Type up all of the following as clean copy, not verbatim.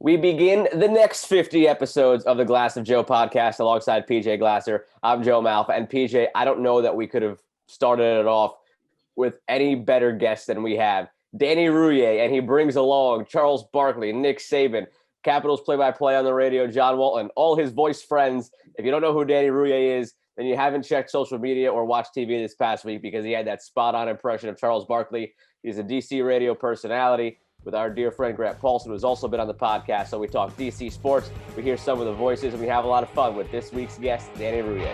We begin the next 50 episodes of the Glass of Joe podcast alongside PJ Glasser. I'm Joe Malfa. And PJ, I don't know that we could have started it off with any better guests than we have. Danny Rouhier, and he brings along Charles Barkley, Nick Saban, Capitals play-by-play on the radio, John Walton, all his voice friends. If you don't know who Danny Rouhier is, then you haven't checked social media or watched TV this past week because he had that spot-on impression of Charles Barkley. He's a DC radio personality with our dear friend Grant Paulson, who's also been on the podcast. So we talk DC sports, we hear some of the voices, and we have a lot of fun with this week's guest, Danny Rouhier.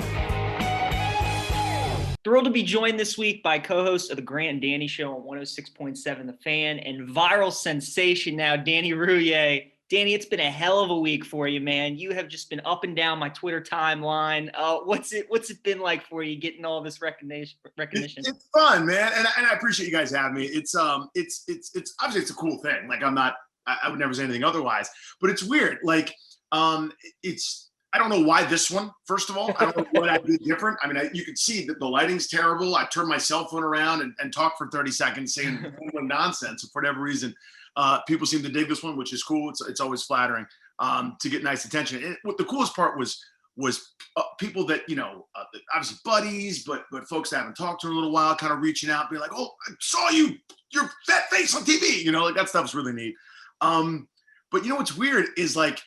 Thrilled to be joined this week by co-host of the Grant and Danny Show on 106.7 The Fan and viral sensation now, Danny Rouhier. Danny, it's been a hell of a week for you, man. You have just been up and down my Twitter timeline. What's it been like for you getting all this recognition? It's fun, man, and I appreciate you guys having me. It's obviously it's a cool thing. Like I would never say anything otherwise, but it's weird. Like I don't know why this one. First of all, I don't know what I'd do different. I mean, you can see that the lighting's terrible. I turned my cell phone around and talked for 30 seconds saying nonsense. For whatever reason, people seem to dig this one, which is cool. It's always flattering to get nice attention. And what the coolest part was people that, obviously buddies, but folks that I haven't talked to in a little while, kind of reaching out, being like, "Oh, I saw your fat face on TV." Like that stuff's really neat. But what's weird is like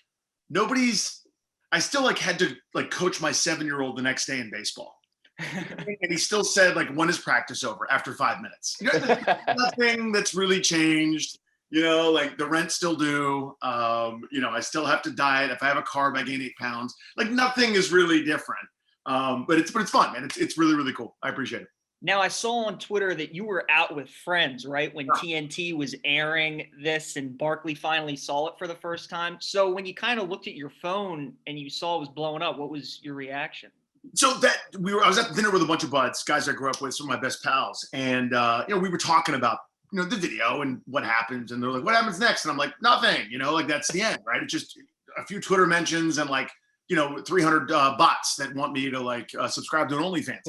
I still had to coach my 7-year-old the next day in baseball. And he still said, when is practice over after 5 minutes? Nothing that's really changed. The rent's still due. I still have to diet. If I have a carb, I gain 8 pounds. Nothing is really different. But it's fun, man. It's really, really cool. I appreciate it. Now, I saw on Twitter that you were out with friends, right, when TNT was airing this and Barkley finally saw it for the first time. So when you kind of looked at your phone and you saw it was blowing up, what was your reaction? So I was at dinner with a bunch of buds, guys I grew up with, some of my best pals. And, we were talking about, the video and what happens. And they're like, what happens next? And I'm like, nothing, that's the end, right? It's just a few Twitter mentions and 300 bots that want me to subscribe to an OnlyFans.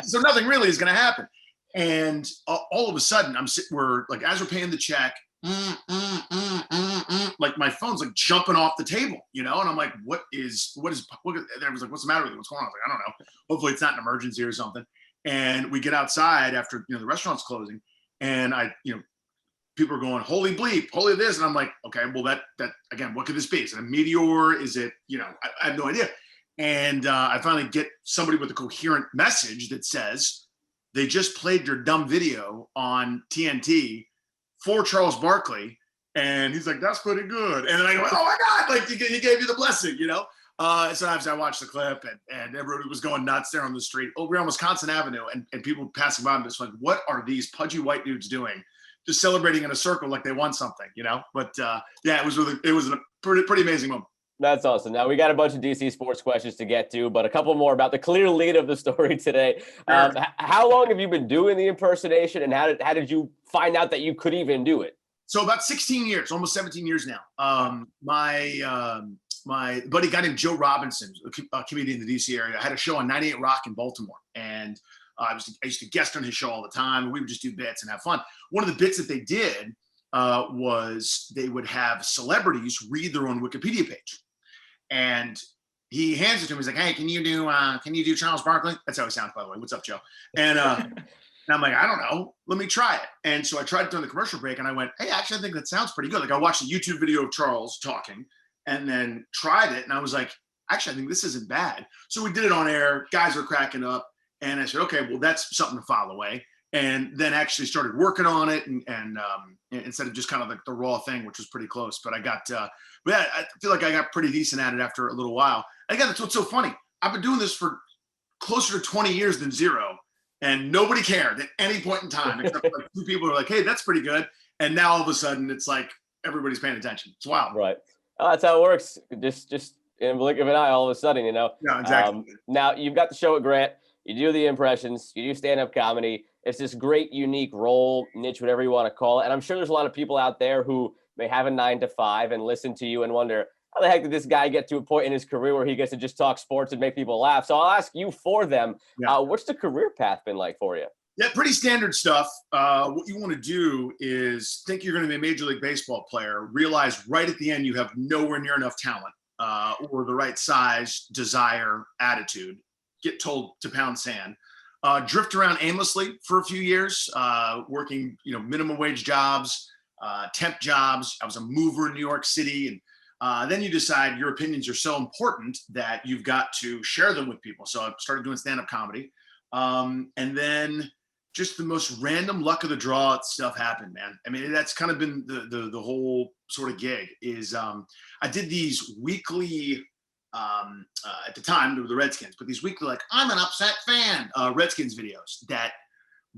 So nothing really is going to happen. And all of a sudden we're as we're paying the check, my phone's jumping off the table, and I'm like, what is, and I was like, what's the matter with you? What's going on? I was like, I don't know. Hopefully it's not an emergency or something. And we get outside after, the restaurant's closing and people are going, holy bleep, holy this. And I'm like, okay, well that again, what could this be? Is it a meteor? Is it, I have no idea. And I finally get somebody with a coherent message that says, they just played your dumb video on TNT for Charles Barkley. And he's like, that's pretty good. And then I go, oh my God, he gave you the blessing, So obviously I watched the clip and everybody was going nuts there on the street. We're on Wisconsin Avenue and people passing by and just like, what are these pudgy white dudes doing? Just celebrating in a circle like they won something, But it was a pretty amazing moment. That's awesome. Now we got a bunch of DC sports questions to get to, but a couple more about the clear lead of the story today. How long have you been doing the impersonation, and how did you find out that you could even do it? So about 16 years, almost 17 years now. My buddy, a guy named Joe Robinson, a comedian in the DC area, had a show on 98 Rock in Baltimore, and I used to guest on his show all the time, and we would just do bits and have fun. One of the bits that they did was they would have celebrities read their own Wikipedia page. And he hands it to me. He's like, hey, can you do Charles Barkley? That's how he sounds, by the way. What's up, Joe? And I'm like, I don't know. Let me try it. And so I tried it during the commercial break, and I went, hey, actually, I think that sounds pretty good. I watched a YouTube video of Charles talking and then tried it. And I was like, actually, I think this isn't bad. So we did it on air. Guys are cracking up. And I said, okay, well, that's something to file away. And then actually started working on it and instead of just kind of the raw thing, which was pretty close. But I feel like I got pretty decent at it after a little while. And again, that's what's so funny. I've been doing this for closer to 20 years than zero. And nobody cared at any point in time, except for two people who are like, hey, that's pretty good. And now all of a sudden it's like everybody's paying attention. It's wild. Right. Oh, that's how it works. Just in a blink of an eye, all of a sudden, Yeah, exactly. Now you've got the show at Grant. You do the impressions. You do stand-up comedy. It's this great, unique role, niche, whatever you want to call it. And I'm sure there's a lot of people out there who may have a 9 to 5 and listen to you and wonder, how the heck did this guy get to a point in his career where he gets to just talk sports and make people laugh? So I'll ask you for them. Yeah. What's the career path been like for you? Yeah, pretty standard stuff. What you want to do is think you're going to be a Major League Baseball player, realize right at the end you have nowhere near enough talent or the right size, desire, attitude, get told to pound sand, drift around aimlessly for a few years, working, minimum wage jobs, temp jobs. I was a mover in New York City. And then you decide your opinions are so important that you've got to share them with people. So I started doing stand-up comedy. And then just the most random luck of the draw stuff happened, man. I mean, that's kind of been the whole sort of gig is I did these weekly, at the time, they were the Redskins, but these weekly, like, I'm an upset fan, Redskins videos that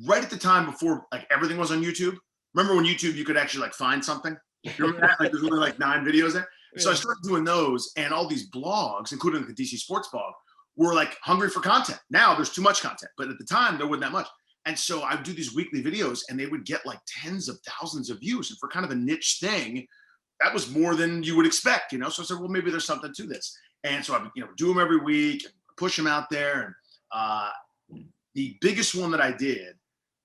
right at the time before, like, everything was on YouTube. Remember when YouTube, you could actually, like, find something? You remember that? Like, there's only, like, 9 videos there. So I started doing those, and all these blogs, including the DC Sports blog, were, like, hungry for content. Now there's too much content, but at the time, there wasn't that much. And so I would do these weekly videos, and they would get, like, tens of thousands of views. And for kind of a niche thing, that was more than you would expect, So I said, well, maybe there's something to this. And so I would, do them every week, and push them out there. And the biggest one that I did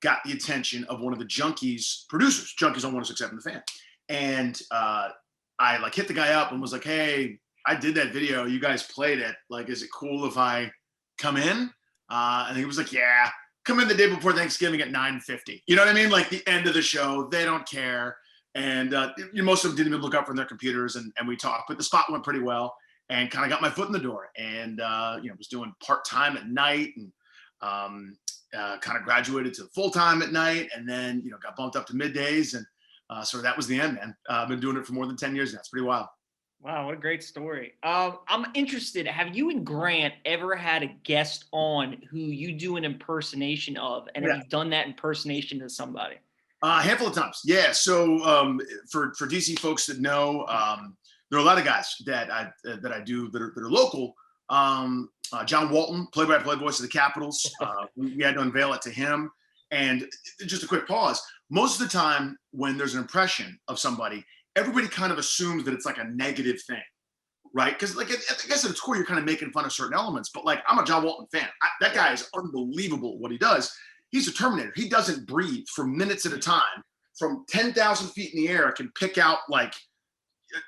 got the attention of one of the Junkies producers, Junkies on 106.7 The Fan. And I, like, hit the guy up and was like, hey, I did that video. You guys played it. Like, is it cool if I come in? And he was like, yeah. Come in the day before Thanksgiving at 9:50. You know what I mean? Like the end of the show, they don't care. And most of them didn't even look up from their computers, and we talked, but the spot went pretty well and kind of got my foot in the door. And, was doing part-time at night and kind of graduated to full-time at night, and then, got bumped up to middays. And so that was the end, man. I've been doing it for more than 10 years now. It's pretty wild. Wow, what a great story. I'm interested. Have you and Grant ever had a guest on who you do an impersonation of, and have you done that impersonation to somebody? A handful of times, yeah. So for DC folks that know, there are a lot of guys that I do that are local. John Walton, play-by-play voice of the Capitals. We had to unveil it to him. And just a quick pause. Most of the time, when there's an impression of somebody, everybody kind of assumes that it's like a negative thing, right? Because, like, I guess at its core, you're kind of making fun of certain elements. But, like, I'm a John Walton fan. That guy is unbelievable at what he does. He's a Terminator. He doesn't breathe for minutes at a time. From 10,000 feet in the air, can pick out, like,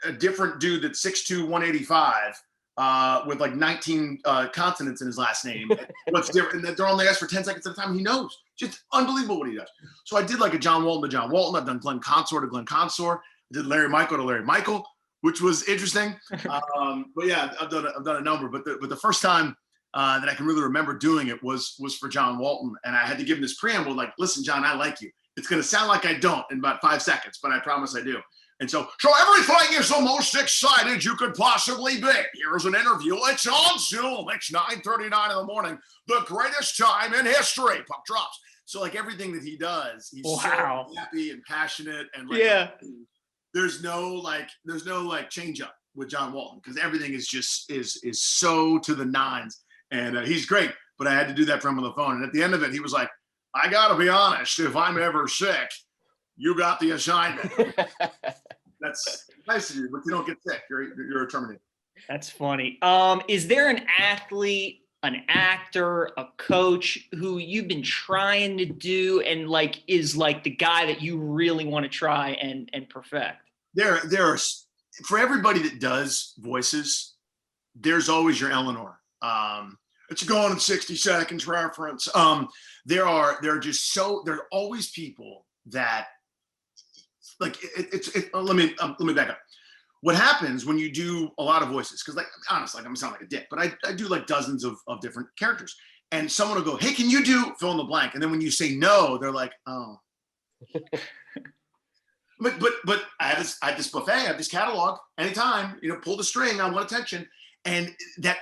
a different dude that's 6'2", 185 with, like, 19 consonants in his last name. What's different? And they're on the ice for 10 seconds at a time. He knows. Just unbelievable what he does. So I did, like, a John Walton to John Walton. I've done Glenn Consor to Glenn Consor. I did Larry Michael to Larry Michael, which was interesting. But yeah, I've done a number. But the first time that I can really remember doing it was for John Walton, and I had to give him this preamble, like, "Listen, John, I like you. It's going to sound like I don't in about 5 seconds, but I promise I do." And so everything is the most excited you could possibly be. Here's an interview. It's on Zoom. It's 9:39 in the morning. The greatest time in history. Puck drops. So, like, everything that he does, he's so happy and passionate, and, like, there's no change up with John Walton, because everything is just is so to the nines, and he's great. But I had to do that for him on the phone, and at the end of it, he was like, "I got to be honest. If I'm ever sick, you got the assignment." That's nice of you, but you don't get sick. You're a Terminator. That's funny. Is there an athlete, an actor, a coach who you've been trying to do and, like, is, like, the guy that you really want to try and perfect? There are, for everybody that does voices, there's always your Eleanor. It's going in 60 seconds reference. There are always people that, like, let me back up. What happens when you do a lot of voices, because, like, honestly, I'm gonna sound like a dick, but I do, like, dozens of different characters, and someone will go, "Hey, can you do fill in the blank?" And then when you say no, they're like, "Oh." but I have this buffet, I have this catalog. Anytime, pull the string, I want attention, and that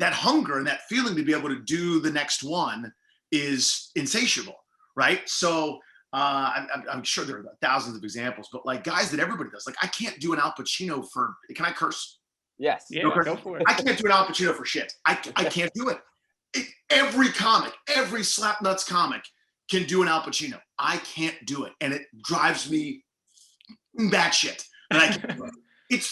hunger and that feeling to be able to do the next one is insatiable, right? So I'm sure there are thousands of examples, but, like, guys that everybody does. Like, I can't do an Al Pacino for. Can I curse? Yes. Yeah, go for it. I can't do an Al Pacino for shit. I can't do it. Every comic, every slapnuts comic can do an Al Pacino. I can't do it, and it drives me batshit. And I can't do it.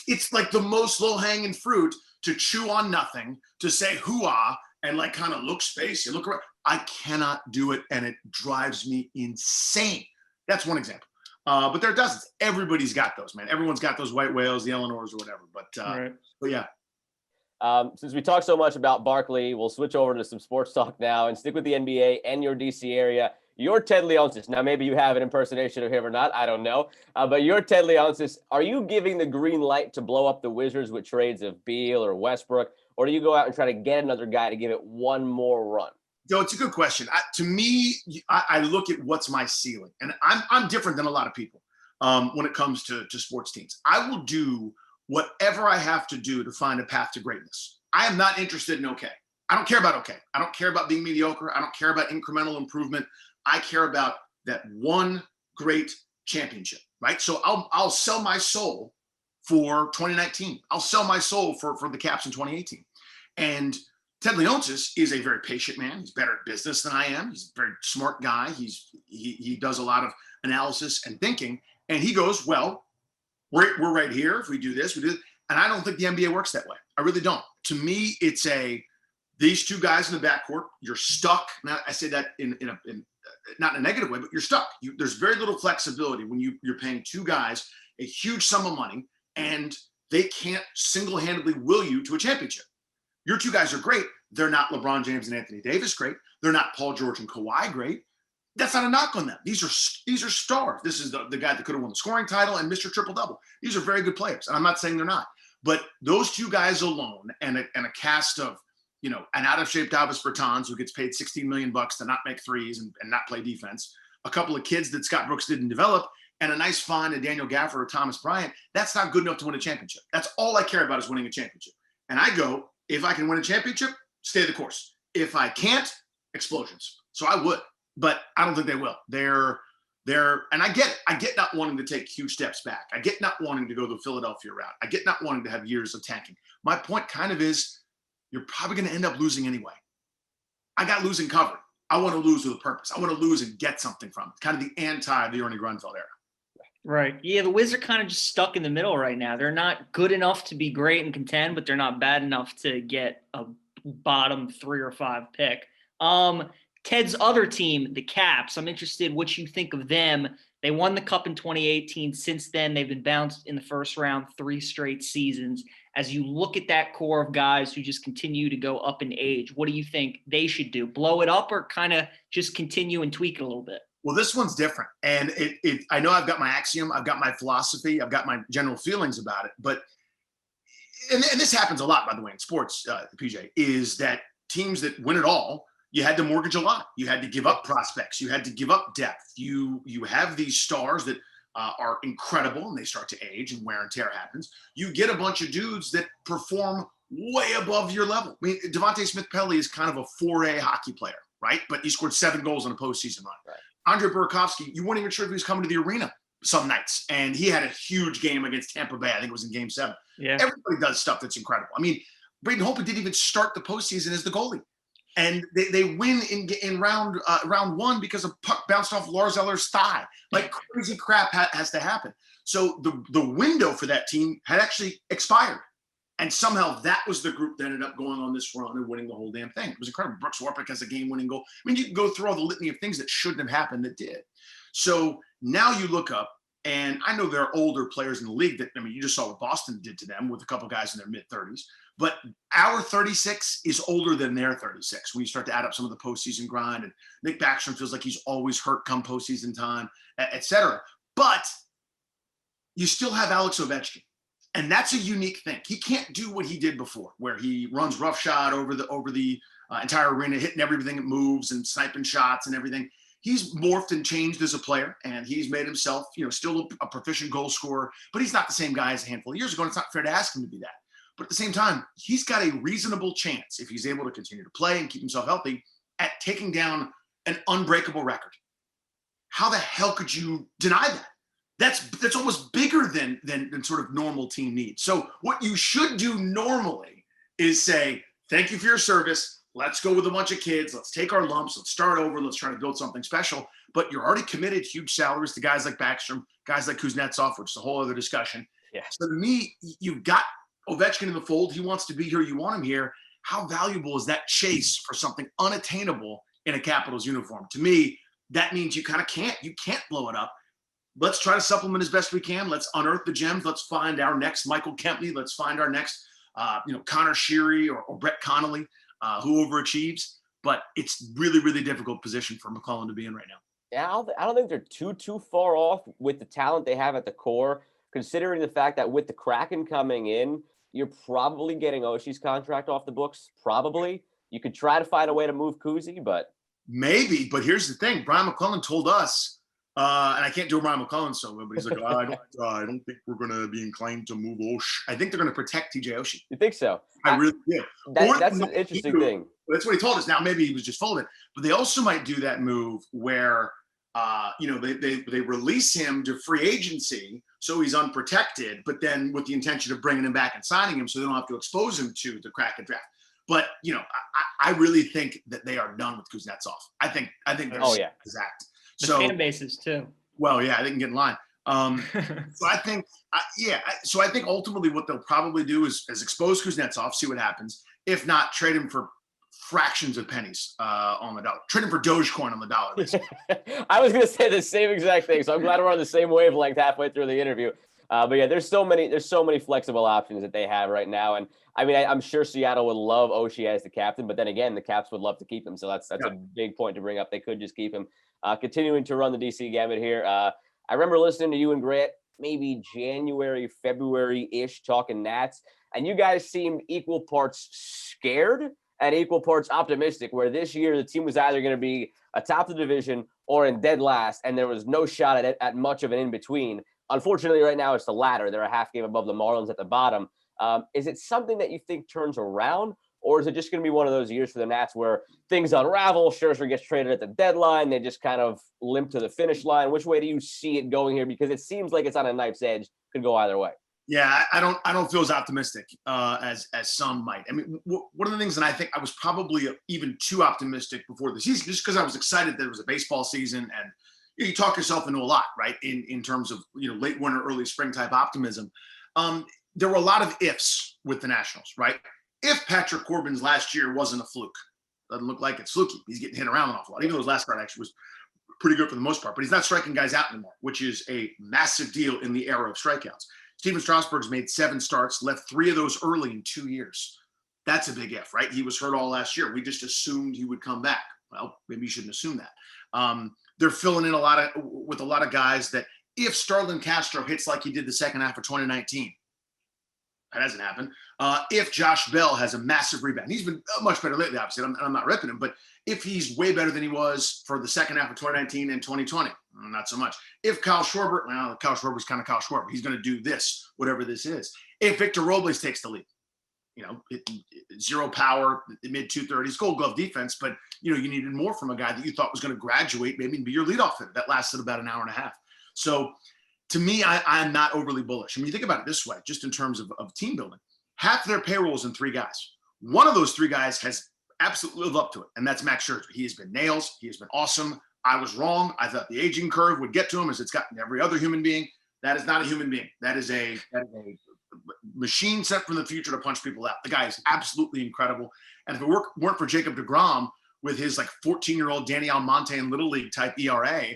It's like the most low hanging fruit to chew on nothing, to say hoo-ah, and like kind of look space. You look around. I cannot do it, and it drives me insane. That's one example. But there are dozens. Everybody's got those, man. Everyone's got those white whales, the Eleanors or whatever. But yeah. Since we talked so much about Barkley, we'll switch over to some sports talk now and stick with the NBA and your DC area. You're Ted Leonsis. Now, maybe you have an impersonation of him or not. I don't know. But you're Ted Leonsis. Are you giving the green light to blow up the Wizards with trades of Beal or Westbrook? Or do you go out and try to get another guy to give it one more run? So it's a good question. To me, I look at what's my ceiling. And I'm different than a lot of people when it comes to sports teams. I will do whatever I have to do to find a path to greatness. I am not interested in okay. I don't care about okay. I don't care about being mediocre. I don't care about incremental improvement. I care about that one great championship, right? So I'll sell my soul for 2019. I'll sell my soul for the Caps in 2018. And Ted Leonsis is a very patient man. He's better at business than I am. He's a very smart guy. He does a lot of analysis and thinking. And he goes, well, we're right here. If we do this, we do this. And I don't think the NBA works that way. I really don't. To me, it's these two guys in the backcourt, you're stuck. Now, I say that in not in a negative way, but you're stuck. There's very little flexibility when you're paying two guys a huge sum of money and they can't single-handedly will you to a championship. Your two guys are great. They're not LeBron James and Anthony Davis great. They're not Paul George and Kawhi great. That's not a knock on them. These are stars. This is the guy that could have won the scoring title and Mr. Triple-Double. These are very good players, and I'm not saying they're not. But those two guys alone and a cast of, an out-of-shape Davis Bertans who gets paid $16 million to not make threes and not play defense, a couple of kids that Scott Brooks didn't develop, and a nice find in Daniel Gafford or Thomas Bryant, that's not good enough to win a championship. That's all I care about is winning a championship. And I go, if I can win a championship, stay the course. If I can't, explosions. So I would, but I don't think they will. They're, and I get it. I get not wanting to take huge steps back. I get not wanting to go the Philadelphia route. I get not wanting to have years of tanking. My point kind of is, you're probably going to end up losing anyway. I got losing covered. I want to lose with a purpose. I want to lose and get something from it. Kind of the anti the Ernie Grunfeld era. Right. Yeah, the Wizards are kind of just stuck in the middle right now. They're not good enough to be great and contend, but they're not bad enough to get a bottom 3 or 5 pick. Ted's other team, the Caps, I'm interested what you think of them. They won the Cup in 2018. Since then, they've been bounced in the first round 3 straight seasons. As you look at that core of guys who just continue to go up in age, what do you think they should do? Blow it up or kind of just continue and tweak it a little bit? Well, this one's different. And I know I've got my axiom, I've got my philosophy, I've got my general feelings about it. But, and this happens a lot, by the way, in sports, PJ, is that teams that win it all, you had to mortgage a lot. You had to give up prospects. You had to give up depth. You have these stars that are incredible and they start to age and wear and tear happens. You get a bunch of dudes that perform way above your level. I mean, Devontae Smith-Pelly is kind of a 4A hockey player, right? But he scored 7 goals in a postseason run. Right. Andre Burakovsky, you weren't even sure if he was coming to the arena some nights. And he had a huge game against Tampa Bay. I think it was in game 7. Yeah. Everybody does stuff that's incredible. I mean, Braden Holtby didn't even start the postseason as the goalie. And they win in round 1 because a puck bounced off Lars Eller's thigh. Like crazy crap has to happen. So the window for that team had actually expired. And somehow that was the group that ended up going on this run and winning the whole damn thing. It was incredible. Brooks Warpick has a game-winning goal. I mean, you can go through all the litany of things that shouldn't have happened that did. So now you look up, and I know there are older players in the league that, I mean, you just saw what Boston did to them with a couple guys in their mid-30s. But our 36 is older than their 36 when you start to add up some of the postseason grind. And Nick Backstrom feels like he's always hurt come postseason time, et cetera. But you still have Alex Ovechkin. And that's a unique thing. He can't do what he did before, where he runs roughshod over the entire arena, hitting everything that moves and sniping shots and everything. He's morphed and changed as a player, and he's made himself, still a proficient goal scorer, but he's not the same guy as a handful of years ago, and it's not fair to ask him to be that. But at the same time, he's got a reasonable chance, if he's able to continue to play and keep himself healthy, at taking down an unbreakable record. How the hell could you deny that? That's almost bigger than sort of normal team needs. So what you should do normally is say, thank you for your service. Let's go with a bunch of kids. Let's take our lumps. Let's start over. Let's try to build something special. But you're already committed huge salaries to guys like Backstrom, guys like Kuznetsov, which is a whole other discussion. Yeah. So to me, you've got Ovechkin in the fold. He wants to be here. You want him here. how valuable is that chase for something unattainable in a Capitals uniform? To me, that means you can't blow it up. Let's try to supplement as best we can. Let's unearth the gems. Let's find our next Michael Kempney. Let's find our next, Connor Sheary or Brett Connolly, who overachieves. But it's really, really difficult position for McClellan to be in right now. Yeah, I don't think they're too far off with the talent they have at the core, considering the fact that with the Kraken coming in, you're probably getting Oshie's contract off the books. Probably. You could try to find a way to move Kuzi, but maybe. But here's the thing: Brian McClellan told us, and I can't do Brian McClellan so well, but he's like, I don't think we're going to be inclined to move Oshie. I think they're going to protect TJ Oshie. You think so? I really do. That's an interesting thing. That's what he told us. Now maybe he was just full of it, but they also might do that move where they release him to free agency so he's unprotected, but then with the intention of bringing him back and signing him so they don't have to expose him to the Kraken draft. But I really think that they are done with Kuznetsov. I think they're exact. The fan bases too. Well, yeah, they can get in line. So I think ultimately what they'll probably do is expose Kuznetsov, see what happens. If not, trade him for fractions of pennies on the dollar. Trade him for Dogecoin on the dollar. I was going to say the same exact thing, so I'm glad we're on the same wavelength halfway through the interview. But yeah, there's so many flexible options that they have right now, and I mean, I'm sure Seattle would love Oshie as the captain, but then again, the Caps would love to keep him, so that's a big point to bring up. They could just keep him. Continuing to run the DC gamut here. I remember listening to you and Grant maybe January, February-ish talking Nats, and you guys seemed equal parts scared and equal parts optimistic, where this year the team was either going to be atop the division or in dead last, and there was no shot at much of an in-between. Unfortunately, right now it's the latter. They're a half game above the Marlins at the bottom. Is it something that you think turns around, or is it just going to be one of those years for the Nats where things unravel, Scherzer gets traded at the deadline, they just kind of limp to the finish line? Which way do you see it going here? Because it seems like it's on a knife's edge. Could go either way. Yeah, I don't feel as optimistic as some might. I mean, one of the things that I think I was probably even too optimistic before the season, just because I was excited that it was a baseball season, and you talk yourself into a lot, right? In terms of late winter, early spring type optimism. There were a lot of ifs with the Nationals, right? If Patrick Corbin's last year wasn't a fluke, doesn't look like it's fluky. He's getting hit around an awful lot, even though his last start actually was pretty good for the most part. But he's not striking guys out anymore, which is a massive deal in the era of strikeouts. Steven Strasburg's made 7 starts, left 3 of those early in 2 years. That's a big if, right? He was hurt all last year. We just assumed he would come back. Well, maybe you shouldn't assume that. They're filling in with a lot of guys that if Starlin Castro hits like he did the second half of 2019, that hasn't happened. If Josh Bell has a massive rebound, he's been much better lately, obviously. I'm not ripping him, but if he's way better than he was for the second half of 2019 and 2020, not so much. If Kyle Schwarber, well, Kyle Schwarber's kind of Kyle Schwarber. He's going to do this, whatever this is. If Victor Robles takes the lead, zero power, mid 230s, Gold Glove defense, but you needed more from a guy that you thought was going to graduate, maybe be your leadoff hitter. That lasted about an hour and a half. So to me, I'm not overly bullish. I mean, you think about it this way, just in terms of team building. Half their payroll is in 3 guys. One of those 3 guys has absolutely lived up to it, and that's Max Scherzer. He has been nails. He has been awesome. I was wrong. I thought the aging curve would get to him as it's gotten every other human being. That is not a human being. That is a machine sent from the future to punch people out. The guy is absolutely incredible. And if it weren't for Jacob deGrom with his 14-year-old Danny Almonte in Little League type ERA,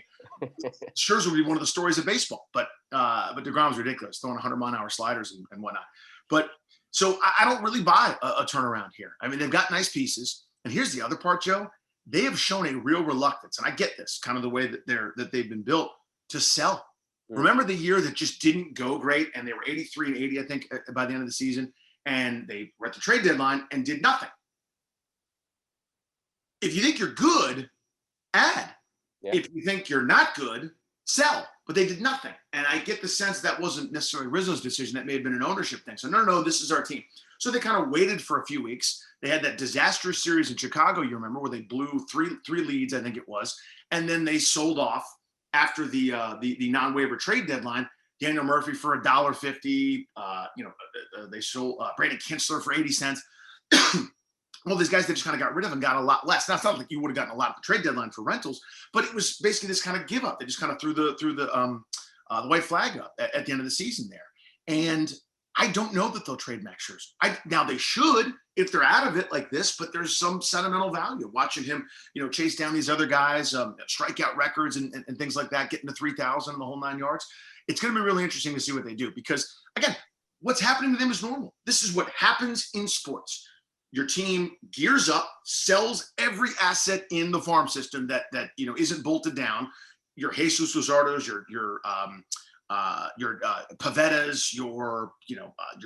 Scherzer would be one of the stories of baseball. But deGrom's ridiculous, throwing 100-mile-an-hour sliders and whatnot. But so I don't really buy a turnaround here. I mean, they've got nice pieces. And here's the other part, Joe. They have shown a real reluctance, and I get this, kind of the way that they've been built, to sell. Remember the year that just didn't go great, and they were 83 and 80, I think, by the end of the season, and they were at the trade deadline and did nothing. If you think you're good, add. Yeah. If you think you're not good, sell. But they did nothing. And I get the sense that wasn't necessarily Rizzo's decision. That may have been an ownership thing. So, no, this is our team. So they kind of waited for a few weeks. They had that disastrous series in Chicago, you remember, where they blew three leads, I think it was. And then they sold off after the non-waiver trade deadline, Daniel Murphy for $1.50. They sold Brandon Kinsler for 80 cents. Well, these guys they just kind of got rid of and got a lot less. Now, it's not like you would have gotten a lot at the trade deadline for rentals, but it was basically this kind of give up. They just kind of threw the white flag up at the end of the season there. And I don't know that they'll trade Max Scherzer. Now they should if they're out of it like this, but there's some sentimental value watching him, chase down these other guys, strikeout records and things like that, getting to 3,000 and the whole 9 yards. It's going to be really interesting to see what they do because, again, what's happening to them is normal. This is what happens in sports. Your team gears up, sells every asset in the farm system that isn't bolted down. Your Jesus Luzardos, your Pavettas, your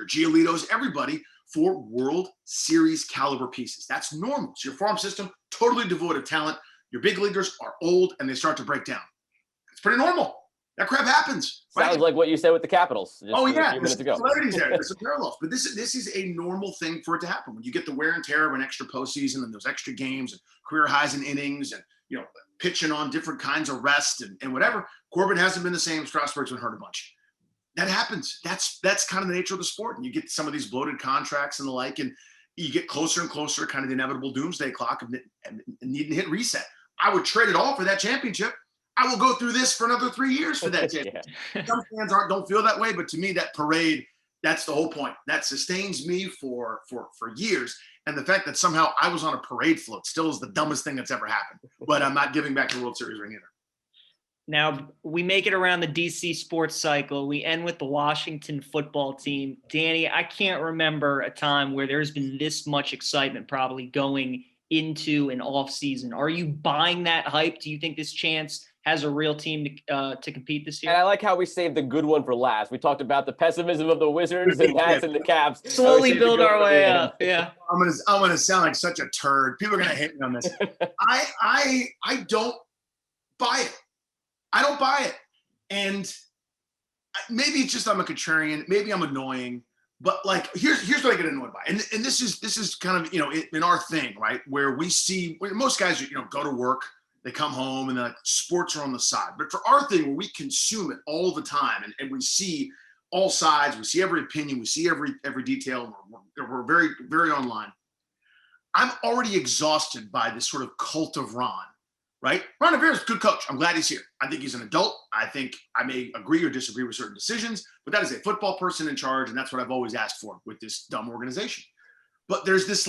Giolitos, everybody for World Series caliber pieces. That's normal. So your farm system totally devoid of talent. Your big leaguers are old and they start to break down. It's pretty normal. That crap happens. Sounds right? like what you said with the Capitals. A few minutes ago. Similarities there. There's some parallels, but this is a normal thing for it to happen when you get the wear and tear of an extra postseason and those extra games and career highs in innings and pitching on different kinds of rest and whatever. Corbin hasn't been the same. Strasburg's been hurt a bunch. That happens. That's kind of the nature of the sport. And you get some of these bloated contracts and the like, and you get closer and closer, kind of the inevitable doomsday clock of needing to hit reset. I would trade it all for that championship. I will go through this for another 3 years for that championship. Some fans don't feel that way, but to me, that parade, that's the whole point. That sustains me for years. And the fact that somehow I was on a parade float still is the dumbest thing that's ever happened. But I'm not giving back the World Series ring either. Now, we make it around the DC sports cycle. We end with the Washington football team. Danny, I can't remember a time where there's been this much excitement probably going into an off season. Are you buying that hype? Do you think this chance has a real team to compete this year? And I like how we saved the good one for last. We talked about the pessimism of the Wizards and Nats and the Caps. Slowly build our way up. Yeah. I'm gonna sound like such a turd. People are gonna hate me on this. I don't buy it. I don't buy it. And maybe it's just I'm a contrarian. Maybe I'm annoying. But like, here's what I get annoyed by. And this is kind of, in our thing, right? Where we see most guys, go to work, they come home and like sports are on the side. But for our thing where we consume it all the time and we see all sides, we see every opinion, we see every detail, we're very, very online. I'm already exhausted by this sort of cult of Ron. Right? Ron Rivera's a good coach. I'm glad he's here. I think he's an adult. I think I may agree or disagree with certain decisions, but that is a football person in charge, and that's what I've always asked for with this dumb organization. But there's this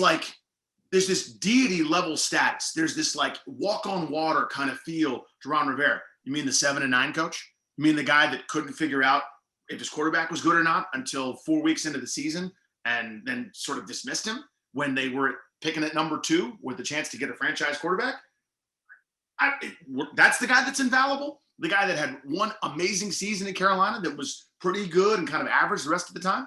deity level status. There's this like walk on water kind of feel to Ron Rivera. You mean the 7 and 9 coach? You mean the guy that couldn't figure out if his quarterback was good or not until 4 weeks into the season and then sort of dismissed him when they were picking at number 2 with the chance to get a franchise quarterback? That's the guy that's infallible. The guy that had one amazing season in Carolina that was pretty good and kind of average the rest of the time.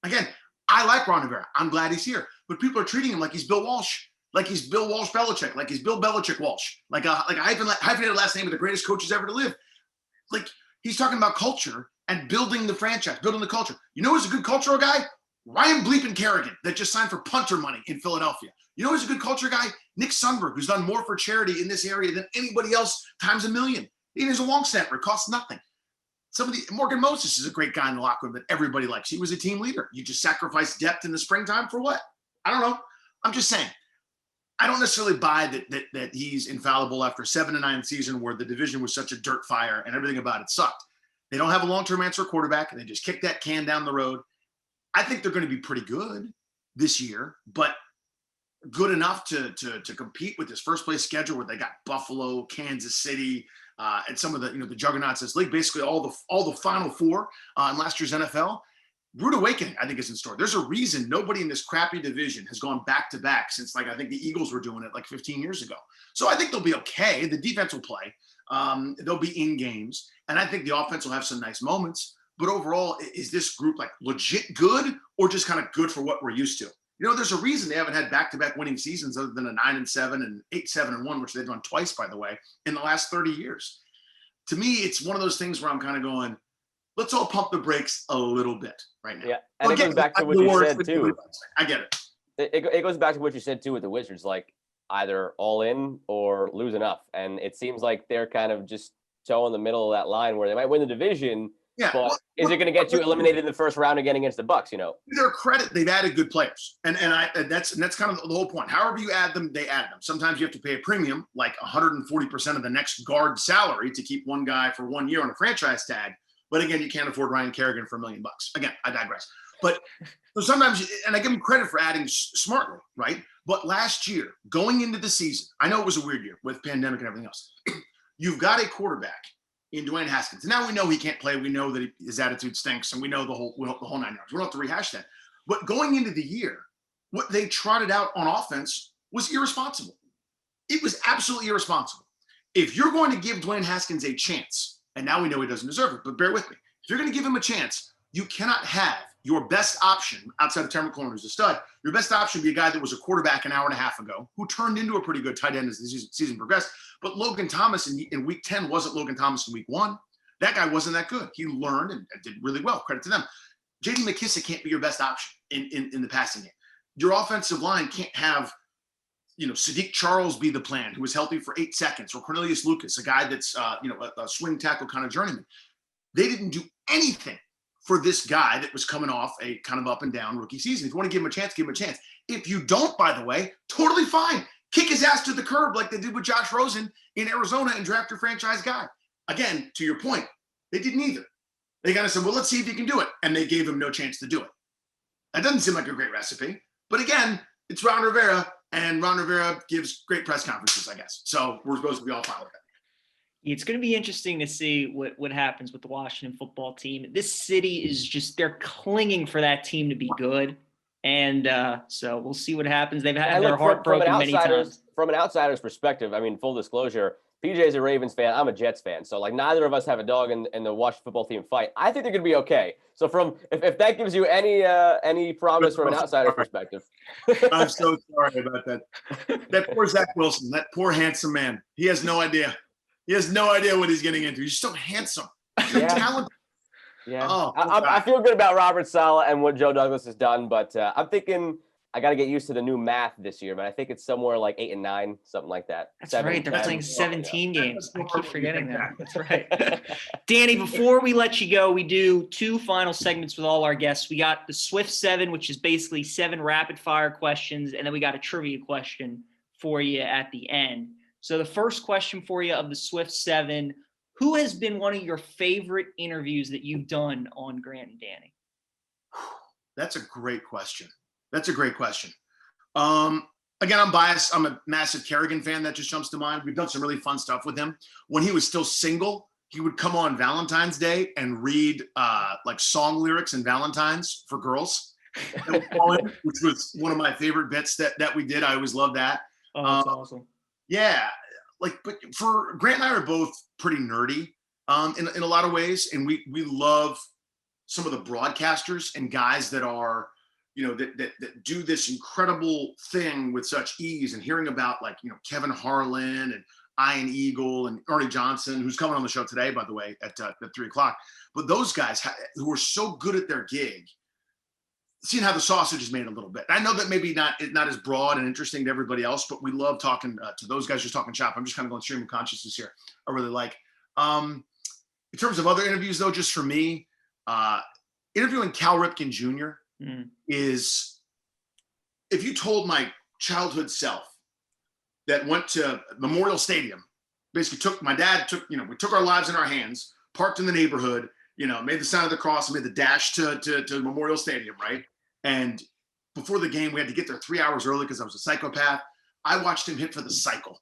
Again, I like Ron Rivera. I'm glad he's here. But people are treating him like he's Bill Walsh, like he's Bill Walsh Belichick, like he's Bill Belichick Walsh, like a hyphenated last name of the greatest coaches ever to live. Like he's talking about culture and building the franchise, building the culture. You know who's a good cultural guy? Ryan Bleepin Kerrigan that just signed for punter money in Philadelphia. You know who's a good culture guy? Nick Sundberg, who's done more for charity in this area than anybody else times a million. Even as a long snapper, it costs nothing. Morgan Moses is a great guy in the locker room that everybody likes. He was a team leader. You just sacrifice depth in the springtime for what? I don't know. I'm just saying. I don't necessarily buy that he's infallible after 7 and 9 season where the division was such a dirt fire and everything about it sucked. They don't have a long-term answer quarterback and they just kick that can down the road. I think they're going to be pretty good this year, but good enough to compete with this first place schedule where they got Buffalo, Kansas City, and some of the juggernauts in this league, basically all the Final Four in last year's NFL. Rude awakening, I think, is in store. There's a reason nobody in this crappy division has gone back to back since I think the Eagles were doing it 15 years ago. So I think they'll be okay. The defense will play. They'll be in games, and I think the offense will have some nice moments. But overall, is this group legit good or just kind of good for what we're used to? There's a reason they haven't had back-to-back winning seasons other than a 9-7 and 8-7-1, which they've done twice, by the way, in the last 30 years. To me, it's one of those things where I'm kind of going, let's all pump the brakes a little bit right now. Yeah, and it goes back to what you said, too. I get it. It goes back to what you said, too, with the Wizards, either all in or lose enough. And it seems like they're kind of just toe in the middle of that line where they might win the division. Yeah, but is it going to get you eliminated in the first round again against the Bucks? To their credit, they've added good players, and that's kind of the whole point. However you add them, they add them. Sometimes you have to pay a premium, like 140% of the next guard salary, to keep one guy for 1 year on a franchise tag. But again, you can't afford Ryan Kerrigan for $1 million. Again, I digress. But so sometimes, and I give him credit for adding smartly, right? But last year, going into the season, I know it was a weird year with pandemic and everything else. You've got a quarterback in Dwayne Haskins. And now we know he can't play. We know that his attitude stinks, and we know the whole 9 yards. We don't have to rehash that. But going into the year, what they trotted out on offense was irresponsible. It was absolutely irresponsible. If you're going to give Dwayne Haskins a chance, and now we know he doesn't deserve it, but bear with me. If you're going to give him a chance, you cannot have your best option outside of Terry McLaurin, who's a stud. Your best option be a guy that was a quarterback an hour and a half ago, who turned into a pretty good tight end as the season progressed. But Logan Thomas in week 10 wasn't Logan Thomas in week 1. That guy wasn't that good. He learned and did really well. Credit to them. J.D. McKissick can't be your best option in the passing game. Your offensive line can't have, Sadiq Charles be the plan, who was healthy for 8 seconds, or Cornelius Lucas, a guy that's, a swing tackle kind of journeyman. They didn't do anything for this guy that was coming off a kind of up and down rookie season. If you want to give him a chance, give him a chance. If you don't, by the way, totally fine. Kick his ass to the curb like they did with Josh Rosen in Arizona and draft your franchise guy. Again, to your point, they didn't either. They kind of said, well, let's see if he can do it. And they gave him no chance to do it. That doesn't seem like a great recipe. But again, it's Ron Rivera, and Ron Rivera gives great press conferences, I guess. So we're supposed to be all fine with that. It's going to be interesting to see what happens with the Washington football team. This city is just, they're clinging for that team to be good. And so we'll see what happens. They've had their heart broken many times. From an outsider's perspective, I mean, full disclosure, PJ's a Ravens fan. I'm a Jets fan. So, neither of us have a dog in the Washington football team fight. I think they're going to be okay. So, if that gives you any promise from an outsider's perspective. I'm so sorry about that. That poor Zach Wilson, that poor handsome man. He has no idea. He has no idea what he's getting into. He's so handsome. So talented. Yeah. Oh, I feel good about Robert Saleh and what Joe Douglas has done, but I'm thinking I got to get used to the new math this year, but I think it's somewhere like 8 and 9, something like that. That's right. They're playing 17 games. I keep forgetting that. That's right. Danny, before we let you go, we do 2 final segments with all our guests. We got the Swift 7, which is basically 7 rapid fire questions, and then we got a trivia question for you at the end. So the first question for you of the Swift 7, who has been one of your favorite interviews that you've done on Grant and Danny? That's a great question. Again, I'm biased. I'm a massive Kerrigan fan. That just jumps to mind. We've done some really fun stuff with him. When he was still single, he would come on Valentine's Day and read song lyrics in Valentine's for girls, which was one of my favorite bits that we did. I always loved that. Oh, that's awesome. Yeah. But for Grant and I are both pretty nerdy in a lot of ways. And we love some of the broadcasters and guys that are, that do this incredible thing with such ease, and hearing about Kevin Harlan and Ian Eagle and Ernie Johnson, who's coming on the show today, by the way, at 3:00. But those guys who are so good at their gig, seeing how the sausage is made a little bit. I know that maybe not as broad and interesting to everybody else, but we love talking to those guys, just talking shop. I'm just kind of going stream of consciousness here. I really like. In terms of other interviews, though, just for me, interviewing Cal Ripken Jr. is, if you told my childhood self that went to Memorial Stadium, basically we took our lives in our hands, parked in the neighborhood, made the sign of the cross, and made the dash to Memorial Stadium, right? And before the game, we had to get there 3 hours early because I was a psychopath. I watched him hit for the cycle.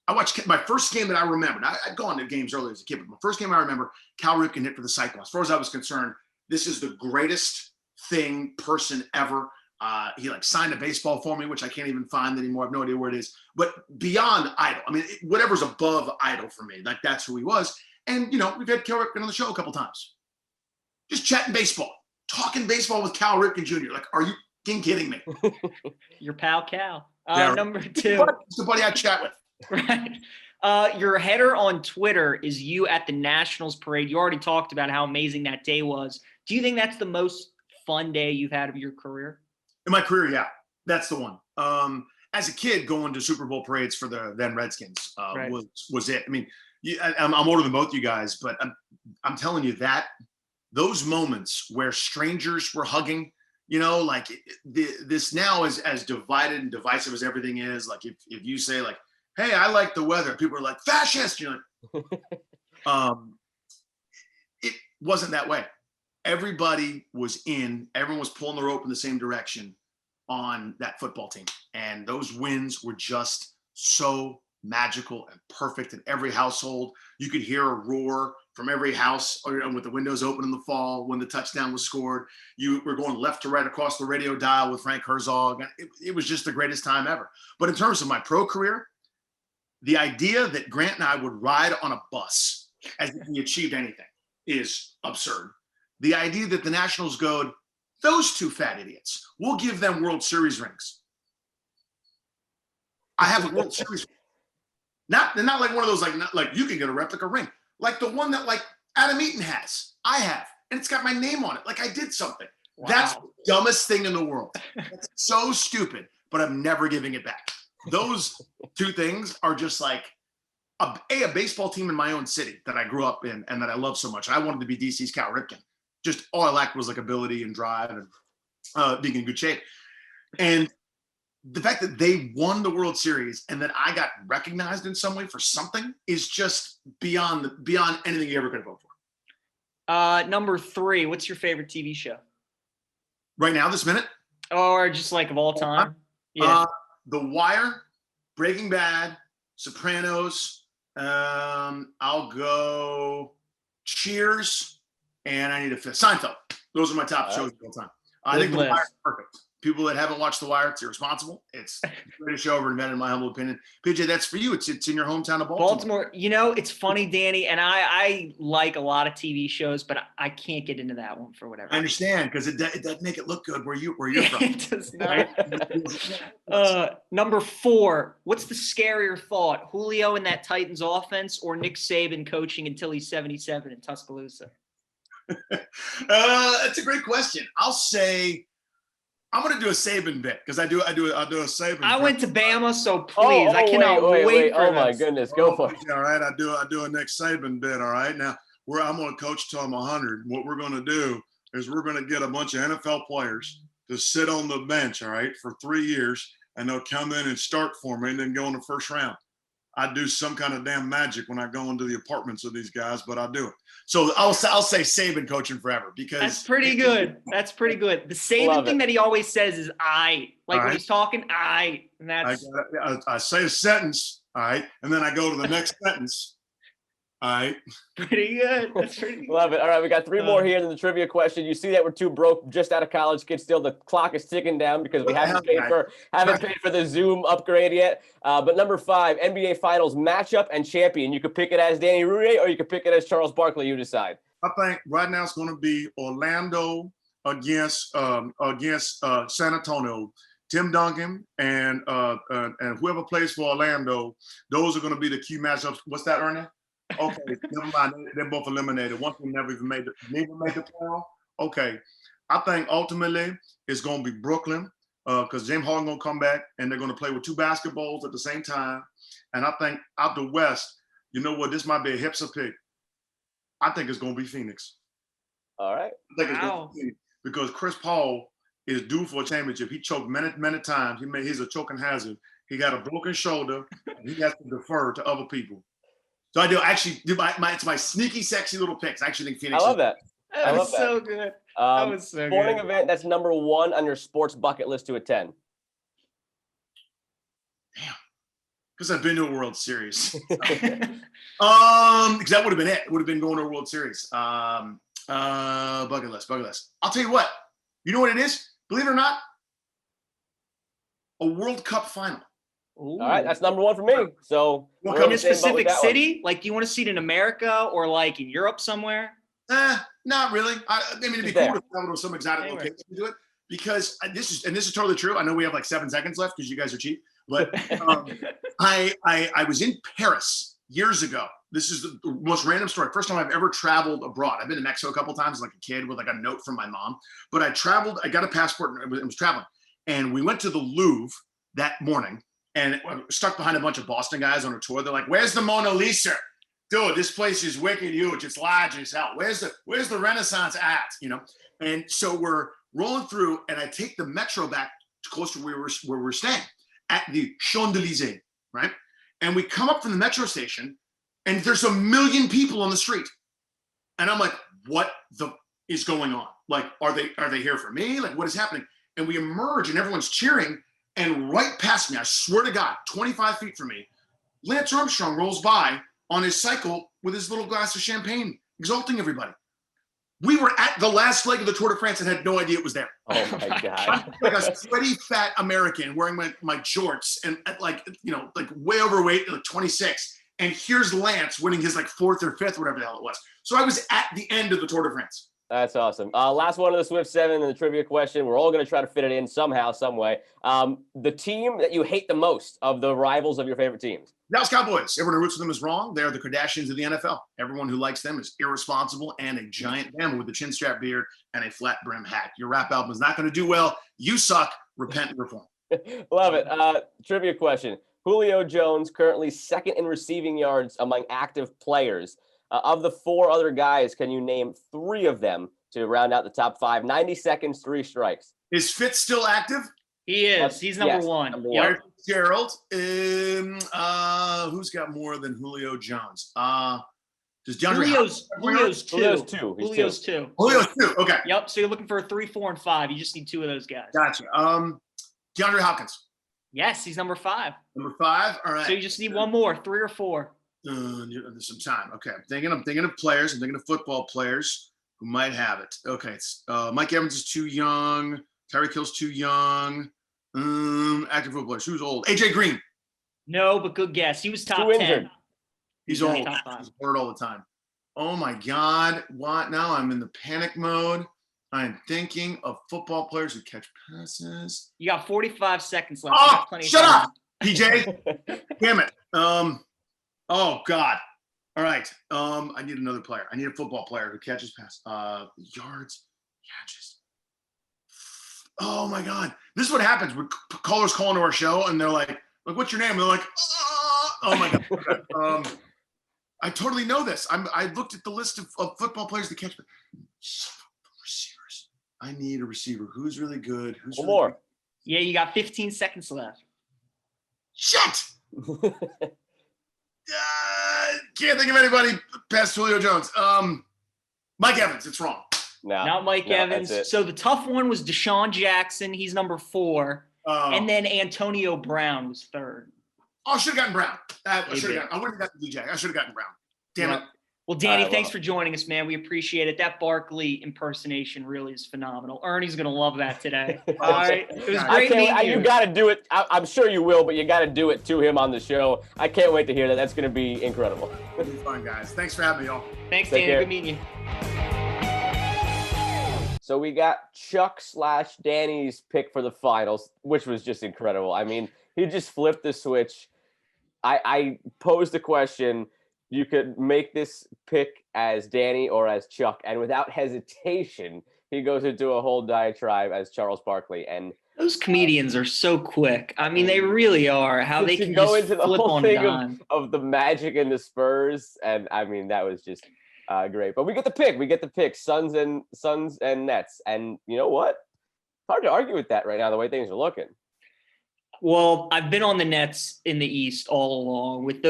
I watched my first game that I remembered. I'd gone to games early as a kid, but my first game I remember, Cal Ripken hit for the cycle. As far as I was concerned, this is the greatest person ever. He signed a baseball for me, which I can't even find anymore. I have no idea where it is. But beyond idol, I mean, whatever's above idol for me, that's who he was. And we've had Cal Ripken on the show a couple times, just chatting baseball, talking baseball with Cal Ripken Jr. Are you kidding me? Your pal Cal. Yeah, number 2, it's the buddy I chat with. Right. Your header on Twitter is you at the Nationals parade. You already talked about how amazing that day was. Do you think that's the most fun day you've had of your career? In my career, yeah, that's the one. As a kid, going to Super Bowl parades for the then Redskins right. was it. I mean, I'm older than both you guys, but I'm telling you that those moments where strangers were hugging, this now is as divided and divisive as everything is. If you say hey, I like the weather, people are like, fascist. It wasn't that way. everybody was in, everyone was pulling the rope in the same direction on that football team. And those wins were just so magical and perfect in every household. You could hear a roar from every house with the windows open in the fall when the touchdown was scored. You were going left to right across the radio dial with Frank Herzog. It was just the greatest time ever. But in terms of my pro career, the idea that Grant and I would ride on a bus as if we achieved anything is absurd. The idea that the Nationals go, those two fat idiots, we'll give them World Series rings. I have a World Series ring. They're not like one of those, like you can get a replica ring. Like the one that like Adam Eaton has. I have. And it's got my name on it. Like I did something. Wow. That's the dumbest thing in the world. That's so stupid, but I'm never giving it back. Those two things are just like a baseball team in my own city that I grew up in and that I love so much. I wanted to be DC's Cal Ripken. Just all I lacked was like ability and drive and being in good shape. And the fact that they won the World Series and that I got recognized in some way for something is just beyond anything you ever could have hoped for. Number 3, what's your favorite TV show? Right now, this minute? Or just like of all time? Yeah. The Wire, Breaking Bad, Sopranos. I'll go Cheers, and I need a fifth. Seinfeld. Those are my top shows of all time. I think The Wire is perfect. People that haven't watched The Wire, it's irresponsible. It's the greatest show ever invented, in my humble opinion. PJ, that's for you. It's in your hometown of Baltimore. You know, it's funny, Danny, and I like a lot of TV shows, but I can't get into that one for whatever. I understand, because it doesn't make it look good where you're from. It does not. Number 4, what's the scarier thought? Julio in that Titans offense or Nick Saban coaching until he's 77 in Tuscaloosa? That's a great question. I'll say I'm going to do a Saban bit because I'll do a Saban. I went to Bama, so please, I cannot wait for this. Oh my goodness, go for it. All right, I do a Nick Saban bit. All right, now I'm going to coach till I'm 100. What we're going to do is we're going to get a bunch of NFL players to sit on the bench, all right, for 3 years, and they'll come in and start for me, and then go in the first round. I do some kind of damn magic when I go into the apartments of these guys, but I do it. So I'll say Saban coaching forever because that's pretty good. That's pretty good. The Saban thing that he always says is "I." Like when he's talking, "I." And that's I say a sentence, all right, and then I go to the next sentence. All right. Pretty good. That's pretty good. Love it. All right, we got 3 more here in the trivia question. You see that we're 2 broke, just out of college kids. Still, the clock is ticking down because we haven't paid for the Zoom upgrade yet. But number 5, NBA Finals matchup and champion. You could pick it as Danny Rouhier or you could pick it as Charles Barkley. You decide. I think right now it's going to be Orlando against San Antonio. Tim Duncan and whoever plays for Orlando, those are going to be the key matchups. What's that, Ernie? Okay, never mind. They're both eliminated. One of them never made the playoff. Okay, I think ultimately it's going to be Brooklyn because James Harden going to come back and they're going to play with 2 basketballs at the same time. And I think out the West, you know what? This might be a hipster pick. I think it's going to be Phoenix. All right. I think it's going to be Phoenix because Chris Paul is due for a championship. He choked many times. He's a choking hazard. He got a broken shoulder. And he has to defer to other people. So I do actually do it's my sneaky, sexy little picks. I actually think Phoenix. I love that. That was so good. That was so sporting good. event that's number 1 on your sports bucket list to attend. Damn. Because I've been to a World Series. Because that would have been it. It would have been going to a World Series. Bucket list. I'll tell you what. You know what it is? Believe it or not, a World Cup final. Ooh. All right, that's number 1 for me. So in a specific city, like, do you want to see it in America or like in Europe somewhere? Not really. I mean, it'd be cool to travel to some exotic location to do it because this is totally true. I know we have like 7 seconds left because you guys are cheap, but I was in Paris years ago. This is the most random story. First time I've ever traveled abroad. I've been to Mexico a couple of times as like a kid with like a note from my mom, but I got a passport and I was traveling, and we went to the Louvre that morning. And stuck behind a bunch of Boston guys on a tour. They're like, "Where's the Mona Lisa? Dude, this place is wicked huge. It's large as hell. Where's the Renaissance at?" You know? And so we're rolling through, and I take the metro back close to where we're staying at the Champs-Élysées, right? And we come up from the metro station, and there's 1 million people on the street. And I'm like, what the is going on? Like, are they here for me? Like, what is happening? And we emerge and everyone's cheering. And right past me, I swear to God, 25 feet from me, Lance Armstrong rolls by on his cycle with his little glass of champagne, exalting everybody. We were at the last leg of the Tour de France and had no idea it was there. Oh my God. I'm like a sweaty, fat American wearing my jorts and like way overweight, like 26. And here's Lance winning his like 4th or 5th, whatever the hell it was. So I was at the end of the Tour de France. That's awesome. Last one of the Swift 7 and the trivia question. We're all going to try to fit it in somehow, some way. The team that you hate the most of the rivals of your favorite teams. Dallas Cowboys. Everyone who roots for them is wrong. They are the Kardashians of the NFL. Everyone who likes them is irresponsible and a giant bama with a chin strap beard and a flat brim hat. Your rap album is not going to do well. You suck. Repent and reform. Love it. Trivia question. Julio Jones currently 2nd in receiving yards among active players. Of the 4 other guys, can you name 3 of them to round out the top 5? 90 seconds, 3 strikes. Is Fitz still active? He is. He's number one. Yep. Gerald. Who's got more than Julio Jones? Does DeAndre Julio's two. Julio's two. Julio's 2. Okay. Yep. So you're looking for a 3, 4, and 5. You just need 2 of those guys. Gotcha. DeAndre Hopkins. Yes, he's number 5. Number 5. All right. So you just need 1 more, 3 or 4. There's some time. Okay. I'm thinking of players. I'm thinking of football players who might have it. Okay. It's Mike Evans is too young. Tyreek Hill's too young. Active football players. Who's old? AJ Green. No, but good guess. He was top 10. He's old. He's hurt all the time. Oh my God. What? Now I'm in the panic mode. I'm thinking of football players who catch passes. You got 45 seconds left. Oh, shut up, PJ. Damn it. Oh God. All right. I need another player. I need a football player who catches pass. Yards, catches. Oh my God. This is what happens when callers call into our show and they're like, what's your name? And they're like, oh my God. Okay. I totally know this. I looked at the list of football players that catch receivers. I need a receiver. Who's really good? Who's really more? Good? Yeah, you got 15 seconds left. Shit. Can't think of anybody past Julio Jones. Mike Evans. It's wrong. No, not Mike Evans. So the tough one was Deshaun Jackson. He's number 4. And then Antonio Brown was 3rd. Oh, I should have gotten Brown. I wouldn't have gotten DJ. I should have gotten Brown. Damn it. Well, Danny, thanks for joining us, man. We appreciate it. That Barkley impersonation really is phenomenal. Ernie's going to love that today. All right. It was great meeting you. You got to do it. I'm sure you will, but you got to do it to him on the show. I can't wait to hear that. That's going to be incredible. It'll be fun, guys. Thanks for having me, y'all. Thanks, Danny. Good meeting you. So we got Chuck/Danny's pick for the finals, which was just incredible. I mean, he just flipped the switch. I posed a question. You could make this pick as Danny or as Chuck, and without hesitation, he goes into a whole diatribe as Charles Barkley. And those comedians are so quick. I mean, they really are. How they can go just into the flip whole on thing of the Magic and the Spurs, and I mean that was just great. But we get the pick. We get the pick. Suns and Nets, and you know what? Hard to argue with that right now. The way things are looking. Well, I've been on the Nets in the East all along with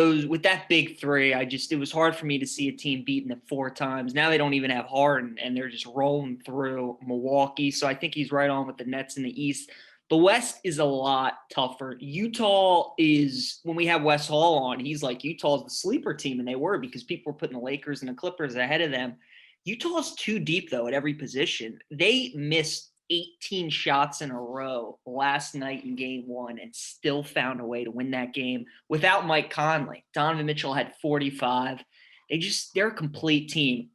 that big 3. It was hard for me to see a team beating them 4 times. Now they don't even have Harden and they're just rolling through Milwaukee. So I think he's right on with the Nets in the East. The West is a lot tougher. Utah is, when we have Wes Hall on, he's like, Utah's the sleeper team, and they were because people were putting the Lakers and the Clippers ahead of them. Utah's too deep, though, at every position. They missed 18 shots in a row last night in game 1 and still found a way to win that game without Mike Conley. Donovan Mitchell had 45. They're a complete team.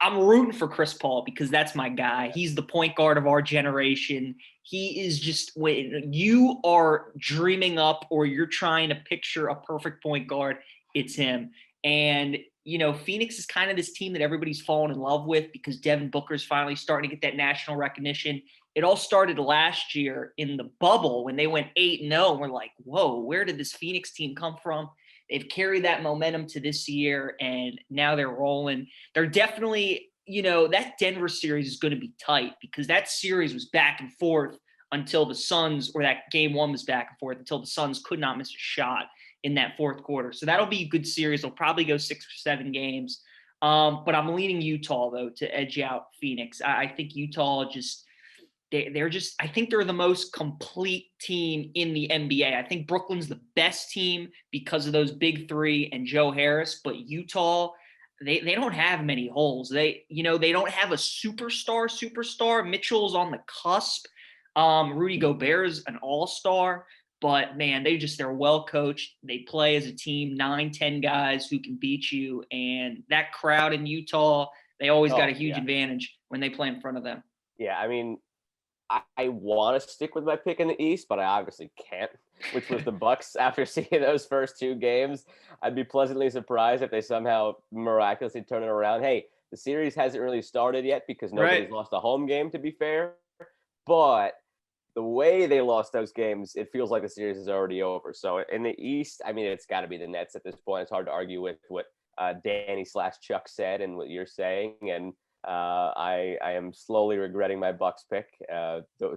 I'm rooting for Chris Paul because that's my guy. He's the point guard of our generation. He is just, when you are dreaming up or you're trying to picture a perfect point guard, it's him. And Phoenix is kind of this team that everybody's fallen in love with because Devin Booker's finally starting to get that national recognition. It all started last year in the bubble when they went 8-0. And we're like, whoa, where did this Phoenix team come from? They've carried that momentum to this year, and now they're rolling. They're definitely, that Denver series is going to be tight because that series was back and forth until the Suns, or that game 1 was back and forth until the Suns could not miss a shot in that fourth quarter. So that'll be a good series. They'll probably go 6 or 7 games. But I'm leaning Utah, though, to edge out Phoenix. I think Utah just they're just I think they're the most complete team in the NBA. I think Brooklyn's the best team because of those big three and Joe Harris, but Utah, they don't have many holes. They don't have a superstar. Mitchell's on the cusp. Rudy Gobert is an all-star. But man, they're well coached. They play as a team, 9-10 guys who can beat you. And that crowd in Utah, they always got a huge advantage when they play in front of them. Yeah, I mean, I want to stick with my pick in the East, but I obviously can't, which was the Bucks. After seeing those first two games, I'd be pleasantly surprised if they somehow miraculously turn it around. Hey, the series hasn't really started yet because nobody's lost a home game, to be fair. But the way they lost those games, it feels like the series is already over. So in the East, I mean, it's got to be the Nets at this point. It's hard to argue with what Danny/Chuck said and what you're saying. And I am slowly regretting my Bucks pick,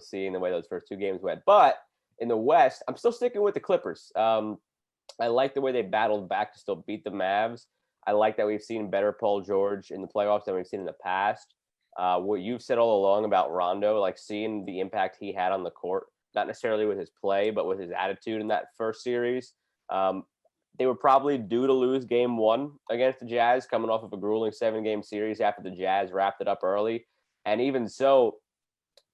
seeing the way those first two games went. But in the West, I'm still sticking with the Clippers. I like the way they battled back to still beat the Mavs. I like that we've seen better Paul George in the playoffs than we've seen in the past. What you've said all along about Rondo, like seeing the impact he had on the court, not necessarily with his play, but with his attitude in that first series. They were probably due to lose game one against the Jazz, coming off of a grueling 7-game series after the Jazz wrapped it up early. And even so,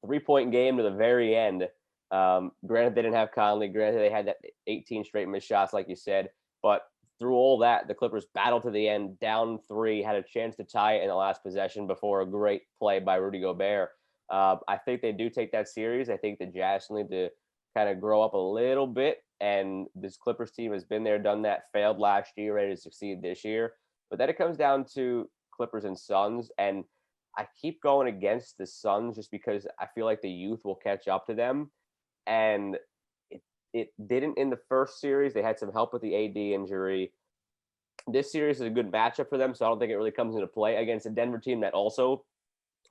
3-point game to the very end. Granted, they didn't have Conley. Granted, they had that 18 straight missed shots, like you said. But through all that, the Clippers battled to the end, down 3, had a chance to tie it in the last possession before a great play by Rudy Gobert. I think they do take that series. I think the Jazz need to kind of grow up a little bit. And this Clippers team has been there, done that, failed last year, ready to succeed this year. But then it comes down to Clippers and Suns. And I keep going against the Suns just because I feel like the youth will catch up to them. And it didn't in the first series. They had some help with the AD injury. This series is a good matchup for them, so I don't think it really comes into play against a Denver team that also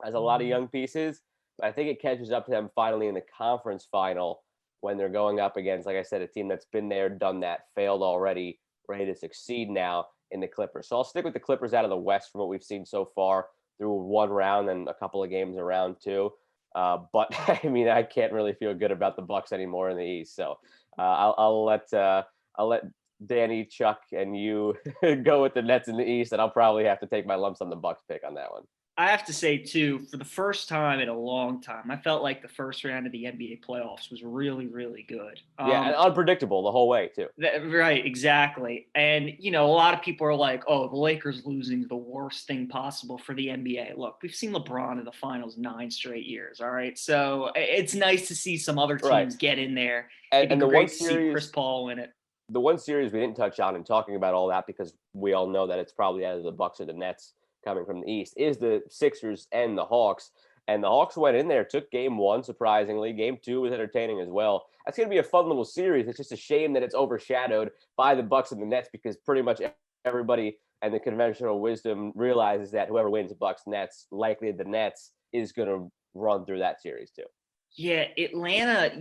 has a lot of young pieces. But I think it catches up to them finally in the conference final when they're going up against, like I said, a team that's been there, done that, failed already, ready to succeed now in the Clippers. So I'll stick with the Clippers out of the West from what we've seen so far through one round and a couple of games around two. But I mean, I can't really feel good about the Bucks anymore in the East. So I'll let Danny, Chuck, and you go with the Nets in the East, and I'll probably have to take my lumps on the Bucks pick on that one. I have to say, too, for the first time in a long time, I felt like the first round of the NBA playoffs was really, really good. Yeah, and unpredictable the whole way, too. Right, exactly. And, a lot of people are like, oh, the Lakers losing is the worst thing possible for the NBA. Look, we've seen LeBron in the finals 9 straight years, all right? So it's nice to see some other teams get in there. And the one series, see Chris Paul win it. The one series we didn't touch on in talking about all that, because we all know that it's probably either the Bucks or the Nets coming from the East, is the Sixers and the Hawks. And the Hawks went in there, took game 1, surprisingly. Game 2 was entertaining as well. That's going to be a fun little series. It's just a shame that it's overshadowed by the Bucks and the Nets, because pretty much everybody and the conventional wisdom realizes that whoever wins Bucks-Nets, likely the Nets, is going to run through that series too. Yeah, Atlanta,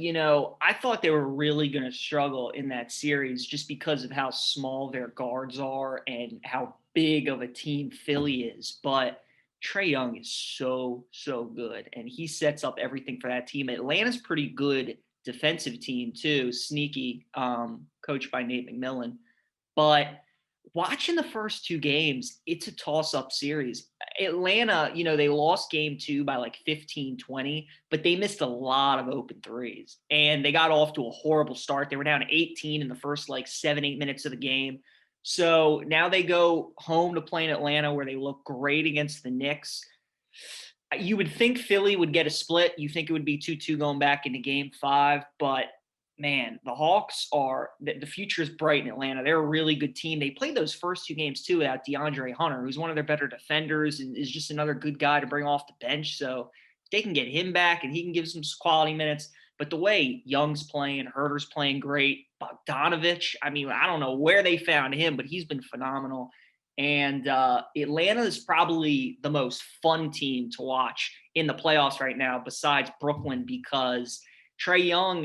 I thought they were really going to struggle in that series just because of how small their guards are and how big of a team Philly is. But Trae Young is so, so good, and he sets up everything for that team. Atlanta's pretty good defensive team too, sneaky, coached by Nate McMillan. But watching the first 2 games, it's a toss-up series. Atlanta, they lost game 2 by like 15-20, but they missed a lot of open threes. And they got off to a horrible start. They were down 18 in the first 7-8 minutes of the game. So now they go home to play in Atlanta, where they look great against the Knicks. You would think Philly would get a split. You think it would be 2-2 going back into game 5, but man, the Hawks the future is bright in Atlanta. They're a really good team. They played those first 2 games too without DeAndre Hunter, who's one of their better defenders and is just another good guy to bring off the bench. So if they can get him back and he can give some quality minutes. But the way Young's playing, Herter's playing great, Bogdanovich, I mean, I don't know where they found him, but he's been phenomenal. And Atlanta is probably the most fun team to watch in the playoffs right now, besides Brooklyn, because Trae Young,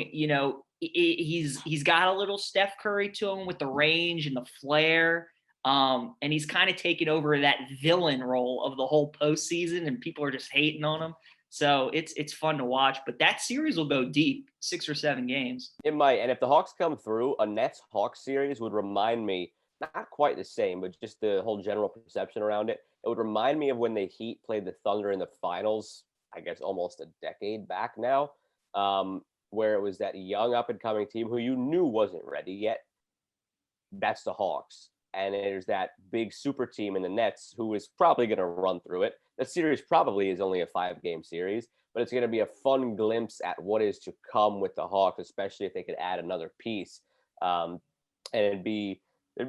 he's got a little Steph Curry to him with the range and the flair. And he's kind of taken over that villain role of the whole postseason, and people are just hating on him. So it's fun to watch. But that series will go deep, 6 or 7 games. It might. And if the Hawks come through, a Nets-Hawks series would remind me, not quite the same, but just the whole general perception around it. It would remind me of when the Heat played the Thunder in the finals, I guess almost a decade back now, where it was that young up-and-coming team who you knew wasn't ready yet. That's the Hawks. And there's that big super team in the Nets who is probably going to run through it. The series probably is only a 5-game series, but it's going to be a fun glimpse at what is to come with the Hawks, especially if they could add another piece. And there'd be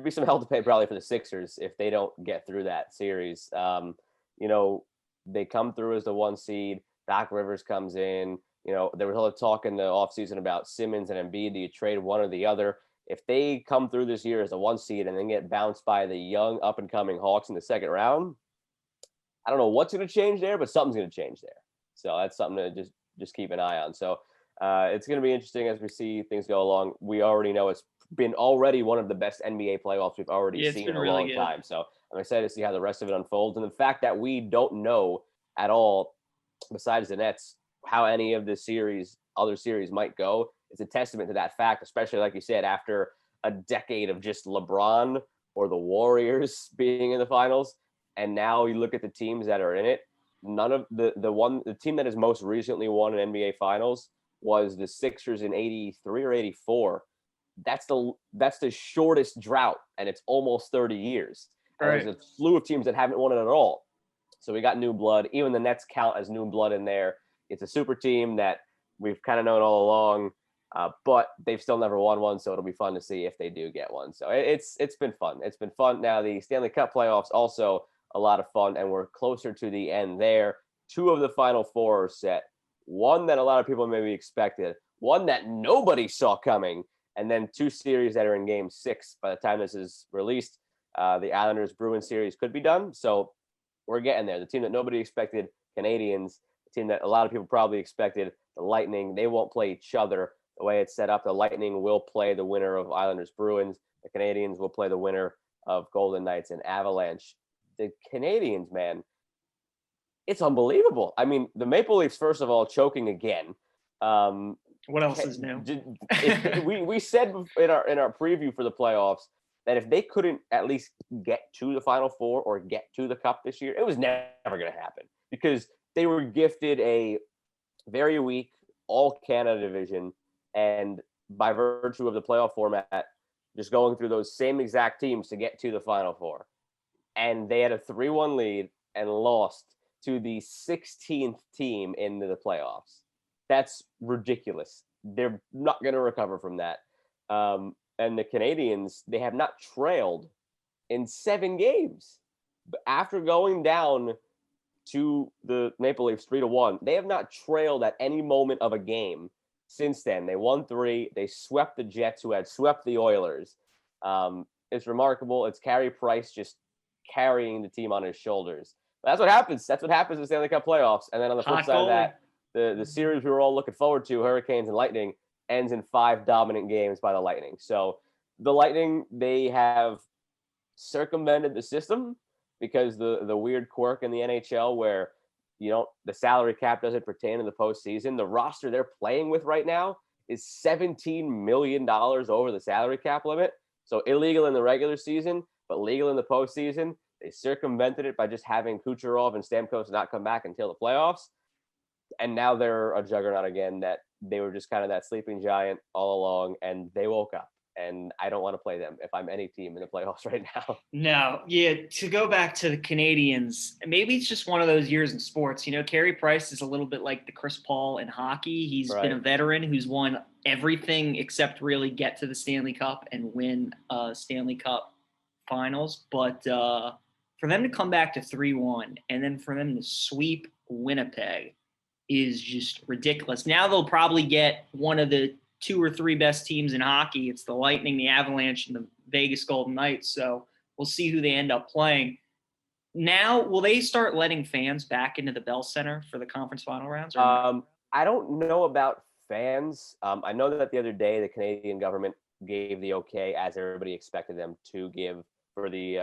some hell to pay probably for the Sixers if they don't get through that series. They come through as the 1 seed. Doc Rivers comes in. There was a lot of talk in the offseason about Simmons and Embiid. Do you trade one or the other? If they come through this year as a 1 seed and then get bounced by the young up-and-coming Hawks in the second round, I don't know what's going to change there, but something's going to change there. So that's something to just keep an eye on. So it's going to be interesting as we see things go along. We already know it's been already one of the best NBA playoffs we've already seen in a long time. So I'm excited to see how the rest of it unfolds. And the fact that we don't know at all, besides the Nets, how any of the other series might go, it's a testament to that fact, especially like you said, after a decade of just LeBron or the Warriors being in the finals. And now you look at the teams that are in it. None of the team that has most recently won an NBA finals was the Sixers in 83 or 84. That's the shortest drought, and it's almost 30 years. Right. And there's a slew of teams that haven't won it at all. So we got new blood. Even the Nets count as new blood in there. It's a super team that we've kind of known all along, but they've still never won one, so it'll be fun to see if they do get one. So it's been fun. It's been fun. Now, the Stanley Cup playoffs, also a lot of fun, and we're closer to the end there. 2 of the final 4 are set. One that a lot of people maybe expected, one that nobody saw coming, and then 2 series that are in Game 6 by the time this is released. The Islanders-Bruins series could be done, so we're getting there. The team that nobody expected, Canadians. Team that a lot of people probably expected, the Lightning. They won't play each other the way it's set up. The Lightning will play the winner of Islanders Bruins. The Canadians will play the winner of Golden Knights and Avalanche. The Canadians, man, it's unbelievable. I mean, the Maple Leafs, first of all, choking again. What else is new? We said in our preview for the playoffs that if they couldn't at least get to the Final Four or get to the Cup this year, it was never going to happen because they were gifted a very weak all-Canada division, and by virtue of the playoff format, just going through those same exact teams to get to the Final Four. And they had a 3-1 lead and lost to the 16th team into the playoffs. That's ridiculous. They're not going to recover from that. And the Canadians, they have not trailed in 7 games. But after going down to the Maple Leafs 3-1, they have not trailed at any moment of a game since then. They won 3. They swept the Jets, who had swept the Oilers. It's remarkable. It's Carey Price just carrying the team on his shoulders. But that's what happens. That's what happens in the Stanley Cup playoffs. And then on the flip side of that, the series we were all looking forward to, Hurricanes and Lightning, ends in 5 dominant games by the Lightning. So the Lightning, they have circumvented the system because the weird quirk in the NHL where the salary cap doesn't pertain to the postseason. The roster they're playing with right now is $17 million over the salary cap limit. So illegal in the regular season, but legal in the postseason. They circumvented it by just having Kucherov and Stamkos not come back until the playoffs. And now they're a juggernaut again, that they were just kind of that sleeping giant all along, and they woke up. And I don't want to play them if I'm any team in the playoffs right now. No, yeah. To go back to the Canadians, maybe it's just one of those years in sports. Carey Price is a little bit like the Chris Paul in hockey. He's been a veteran who's won everything except really get to the Stanley Cup and win Stanley Cup finals. But for them to come back to 3-1 and then for them to sweep Winnipeg is just ridiculous. Now they'll probably get one of the 2 or 3 best teams in hockey. It's the Lightning, the Avalanche, and the Vegas Golden Knights. So we'll see who they end up playing. Now, will they start letting fans back into the Bell Center for the conference final rounds? I don't know about fans. I know that the other day the Canadian government gave the okay, as everybody expected them to give, for the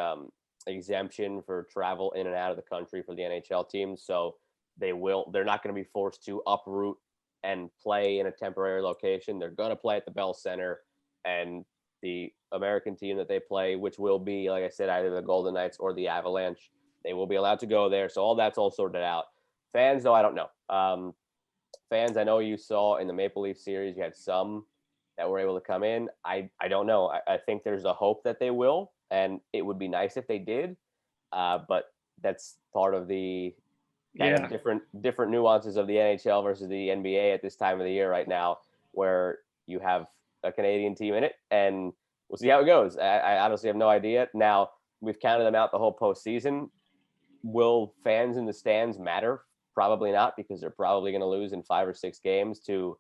exemption for travel in and out of the country for the NHL teams. So they're not going to be forced to uproot and play in a temporary location. They're going to play at the Bell Center, and the American team that they play, which will be, like I said, either the Golden Knights or the Avalanche, they will be allowed to go there. So that's all sorted out. Fans, though, I don't know. Fans, I know you saw in the Maple Leaf series, you had some that were able to come in. I don't know. I think there's a hope that they will, and it would be nice if they did. But that's part of the kind of different nuances of the NHL versus the NBA at this time of the year right now, where you have a Canadian team in it, and we'll see how it goes. I honestly have no idea. Now, we've counted them out the whole postseason. Will fans in the stands matter? Probably not, because they're probably going to lose in 5 or 6 games to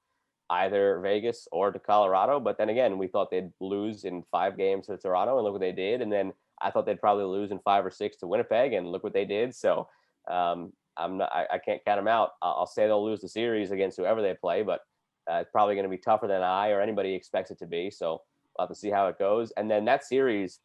either Vegas or to Colorado. But then again, we thought they'd lose in 5 games to Toronto, and look what they did. And then I thought they'd probably lose in 5 or 6 to Winnipeg, and look what they did. So I can't count them out. I'll say they'll lose the series against whoever they play, but it's probably going to be tougher than I or anybody expects it to be. So we'll have to see how it goes. And then that series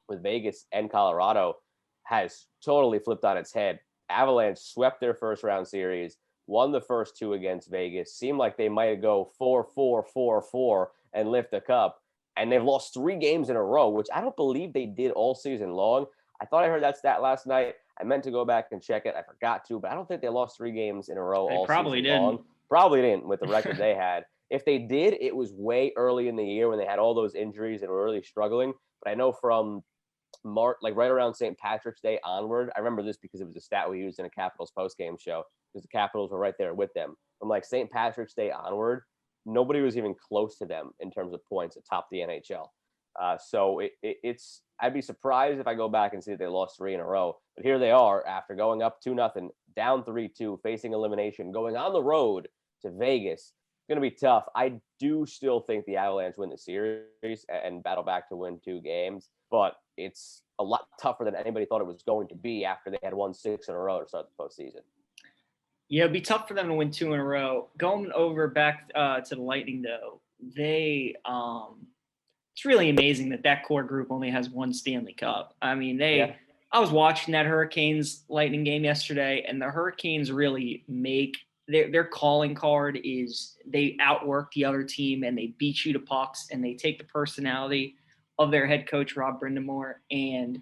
with Vegas and Colorado has totally flipped on its head. Avalanche swept their first round series, won the first 2 against Vegas, seemed like they might go 4-4-4-4 and lift the cup. And they've lost 3 games in a row, which I don't believe they did all season long. I thought I heard that stat last night. I meant to go back and check it. I forgot to, but I don't think they lost 3 games in a row all season long. Probably didn't with the record they had. If they did, it was way early in the year when they had all those injuries and were really struggling. But I know from March, like right around St. Patrick's Day onward, I remember this because it was a stat we used in a Capitals postgame show because the Capitals were right there with them. From like St. Patrick's Day onward, nobody was even close to them in terms of points atop the NHL. So it's I'd be surprised if I go back and see that they lost 3 in a row. But here they are after going up 2-0, down 3-2, facing elimination, going on the road to Vegas. It's going to be tough. I do still think the Avalanche win the series and battle back to win 2 games, but it's a lot tougher than anybody thought it was going to be after they had won 6 in a row to start the postseason. Yeah, it'd be tough for them to win 2 in a row. Going over back to the Lightning, though, they it's really amazing that core group only has 1 Stanley Cup. I mean, I was watching that Hurricanes Lightning game yesterday, and the Hurricanes really make their calling card is they outwork the other team and they beat you to pucks and they take the personality of their head coach, Rob Brindamore. And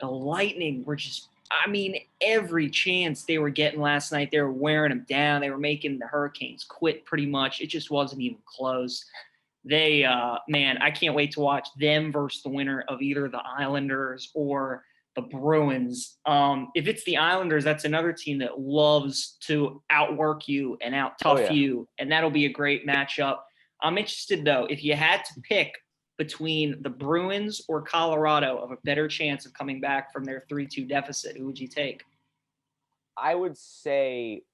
the Lightning were just, I mean, every chance they were getting last night, they were wearing them down. They were making the Hurricanes quit pretty much. It just wasn't even close. They, man, I can't wait to watch them versus the winner of either the Islanders or the Bruins. If it's the Islanders, that's another team that loves to outwork you and out-tough you, and that'll be a great matchup. I'm interested, though, if you had to pick between the Bruins or Colorado of a better chance of coming back from their 3-2 deficit, who would you take? I would say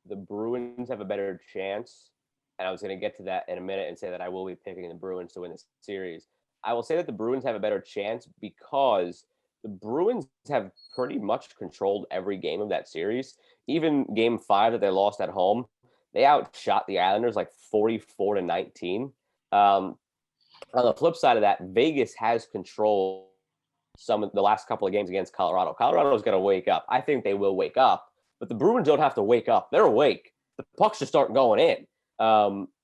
the Bruins have a better chance, and I was going to get to that in a minute and say that I will be picking the Bruins to win this series. I will say that the Bruins have a better chance because the Bruins have pretty much controlled every game of that series. Even game 5 that they lost at home, they outshot the Islanders like 44-19. On the flip side of that, Vegas has controlled some of the last couple of games against Colorado. Colorado's going to wake up. I think they will wake up, but the Bruins don't have to wake up. They're awake. The pucks just start going in.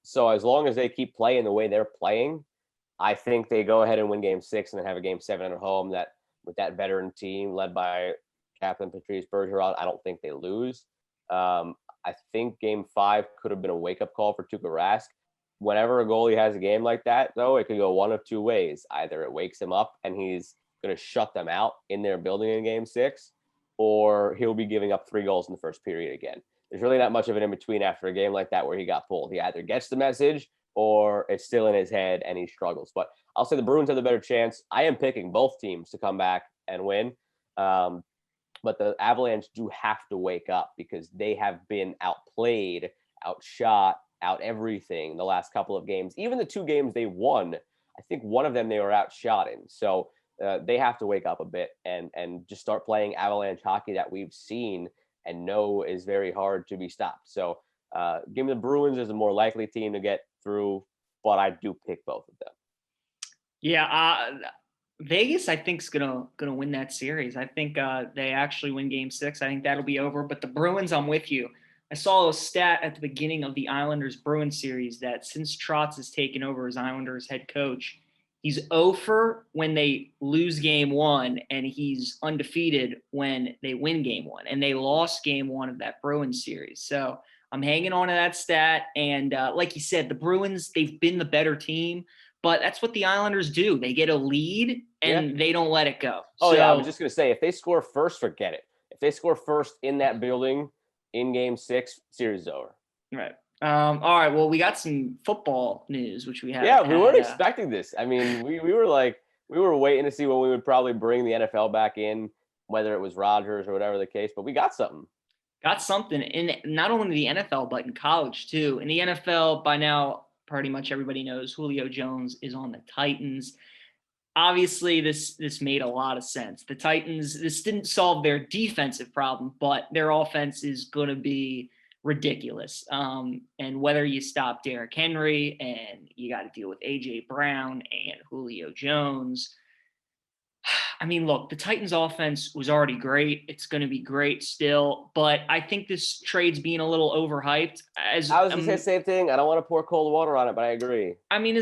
So as long as they keep playing the way they're playing, I think they go ahead and win game 6 and then have a game 7 at home that with that veteran team led by Captain Patrice Bergeron, I don't think they lose. I think game 5 could have been a wake-up call for Tuukka Rask. Whenever a goalie has a game like that, though, it could go one of 2 ways. Either it wakes him up and he's going to shut them out in their building in game 6, or he'll be giving up 3 goals in the first period again. There's really not much of an in-between after a game like that where he got pulled. He either gets the message or it's still in his head and he struggles. But I'll say the Bruins have the better chance. I am picking both teams to come back and win. But the Avalanche do have to wake up because they have been outplayed, outshot, out everything the last couple of games. Even the 2 games they won, I think one of them they were outshot in. So they have to wake up a bit and just start playing Avalanche hockey that we've seen and know is very hard to be stopped. So give me the Bruins as a more likely team to get through, but I do pick both of them. Yeah, Vegas, I think, is gonna win that series. I think they actually win Game 6. I think that'll be over. But the Bruins, I'm with you. I saw a stat at the beginning of the Islanders Bruins series that since Trotz has taken over as Islanders head coach, he's 0 when they lose Game 1, and he's undefeated when they win Game 1. And they lost Game 1 of that Bruins series. So I'm hanging on to that stat. And like you said, the Bruins, they've been the better team. But that's what the Islanders do. They get a lead and they don't let it go. Oh, yeah. I was just going to say, if they score first, forget it. If they score first in that building in Game 6, series is over. Right. All right. Well, we got some football news, which we have. Yeah, we weren't expecting this. I mean, we were waiting to see when we would probably bring the NFL back in, whether it was Rodgers or whatever the case, but we got something. Got something in not only the NFL, but in college too. In the NFL, by now, pretty much everybody knows Julio Jones is on the Titans. Obviously, this made a lot of sense. The Titans, this didn't solve their defensive problem, but their offense is going to be ridiculous. And whether you stop Derrick Henry and you got to deal with A.J. Brown and Julio Jones, I mean, look, the Titans offense was already great. It's going to be great still, but I think this trade's being a little overhyped. I was going to say the same thing. I don't want to pour cold water on it, but I agree. I mean,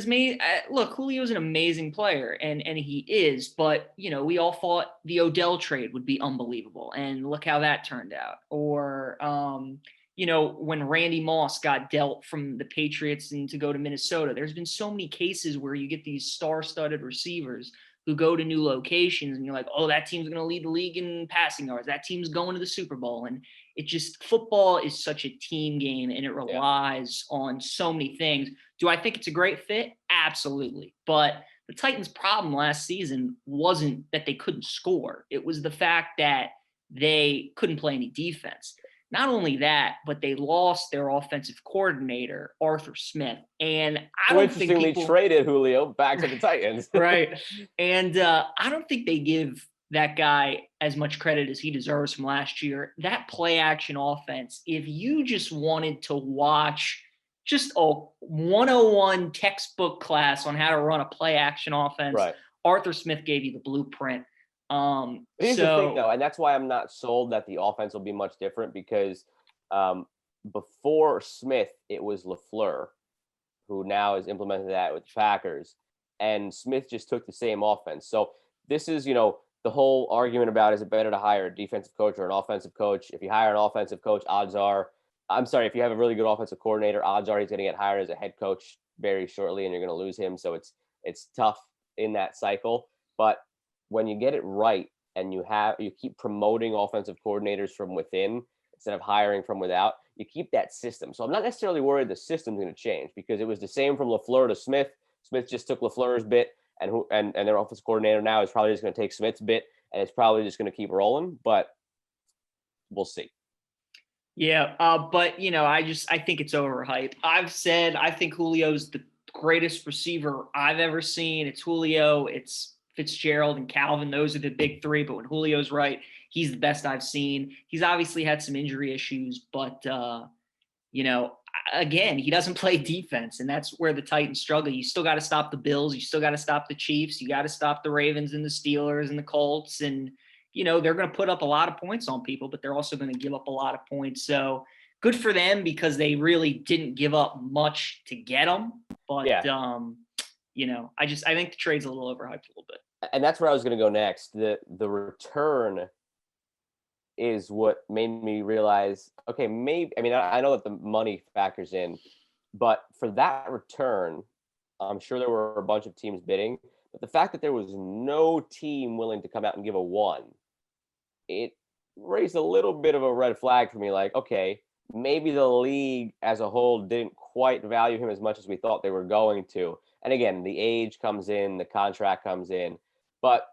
look, Julio's an amazing player, and he is, but, we all thought the Odell trade would be unbelievable, and look how that turned out. Or, when Randy Moss got dealt from the Patriots and to go to Minnesota, there's been so many cases where you get these star-studded receivers who go to new locations and you're like, oh, that team's going to lead the league in passing yards. That team's going to the Super Bowl. And football is such a team game and it relies on so many things. Do I think it's a great fit? Absolutely. But the Titans' problem last season wasn't that they couldn't score. It was the fact that they couldn't play any defense. Not only that, but they lost their offensive coordinator, Arthur Smith. And I don't think people traded Julio back to the Titans. Right. And I don't think they give that guy as much credit as he deserves from last year. That play action offense, if you just wanted to watch just a 101 textbook class on how to run a play action offense, right, Arthur Smith gave you the blueprint. Here's the thing, though, and that's why I'm not sold that the offense will be much different, because before Smith, it was LaFleur, who now has implemented that with the Packers, and Smith just took the same offense. So this is, the whole argument about, is it better to hire a defensive coach or an offensive coach? If you hire an offensive coach, if you have a really good offensive coordinator, odds are he's going to get hired as a head coach very shortly, and you're going to lose him. So it's tough in that cycle. But when you get it right and you keep promoting offensive coordinators from within instead of hiring from without, you keep that system. So I'm not necessarily worried the system's going to change, because it was the same from LaFleur to Smith. Smith just took LaFleur's bit, and their offensive coordinator now is probably just going to take Smith's bit, and it's probably just going to keep rolling, but we'll see. Yeah, but I think it's overhyped. I've said I think Julio's the greatest receiver I've ever seen. It's Julio, it's Fitzgerald and Calvin. Those are the big three. But when Julio's right, he's the best I've seen. He's obviously had some injury issues, but again, he doesn't play defense, and that's where the Titans struggle. You still got to stop the Bills. You still got to stop the Chiefs. You got to stop the Ravens and the Steelers and the Colts. And, they're going to put up a lot of points on people, but they're also going to give up a lot of points. So good for them, because they really didn't give up much to get them. But, I think the trade's a little overhyped a little bit. And that's where I was going to go next. The return is what made me realize, okay, maybe, I know that the money factors in, but for that return, I'm sure there were a bunch of teams bidding, but the fact that there was no team willing to come out and give a one, it raised a little bit of a red flag for me. Like, okay, maybe the league as a whole didn't quite value him as much as we thought they were going to. And again, the age comes in, the contract comes in, but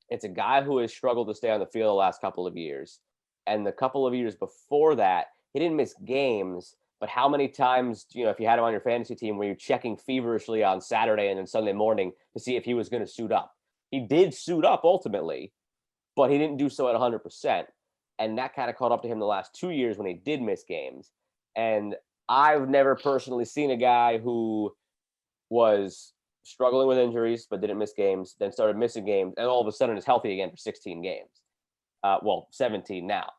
it's a guy who has struggled to stay on the field the last couple of years. And the couple of years before that, he didn't miss games, but how many times, if you had him on your fantasy team, were you checking feverishly on Saturday and then Sunday morning to see if he was going to suit up? He did suit up ultimately, but he didn't do so at 100%. And that kind of caught up to him the last 2 years when he did miss games. And I've never personally seen a guy who was struggling with injuries, but didn't miss games, then started missing games, and all of a sudden is healthy again for 16 games. 17 now.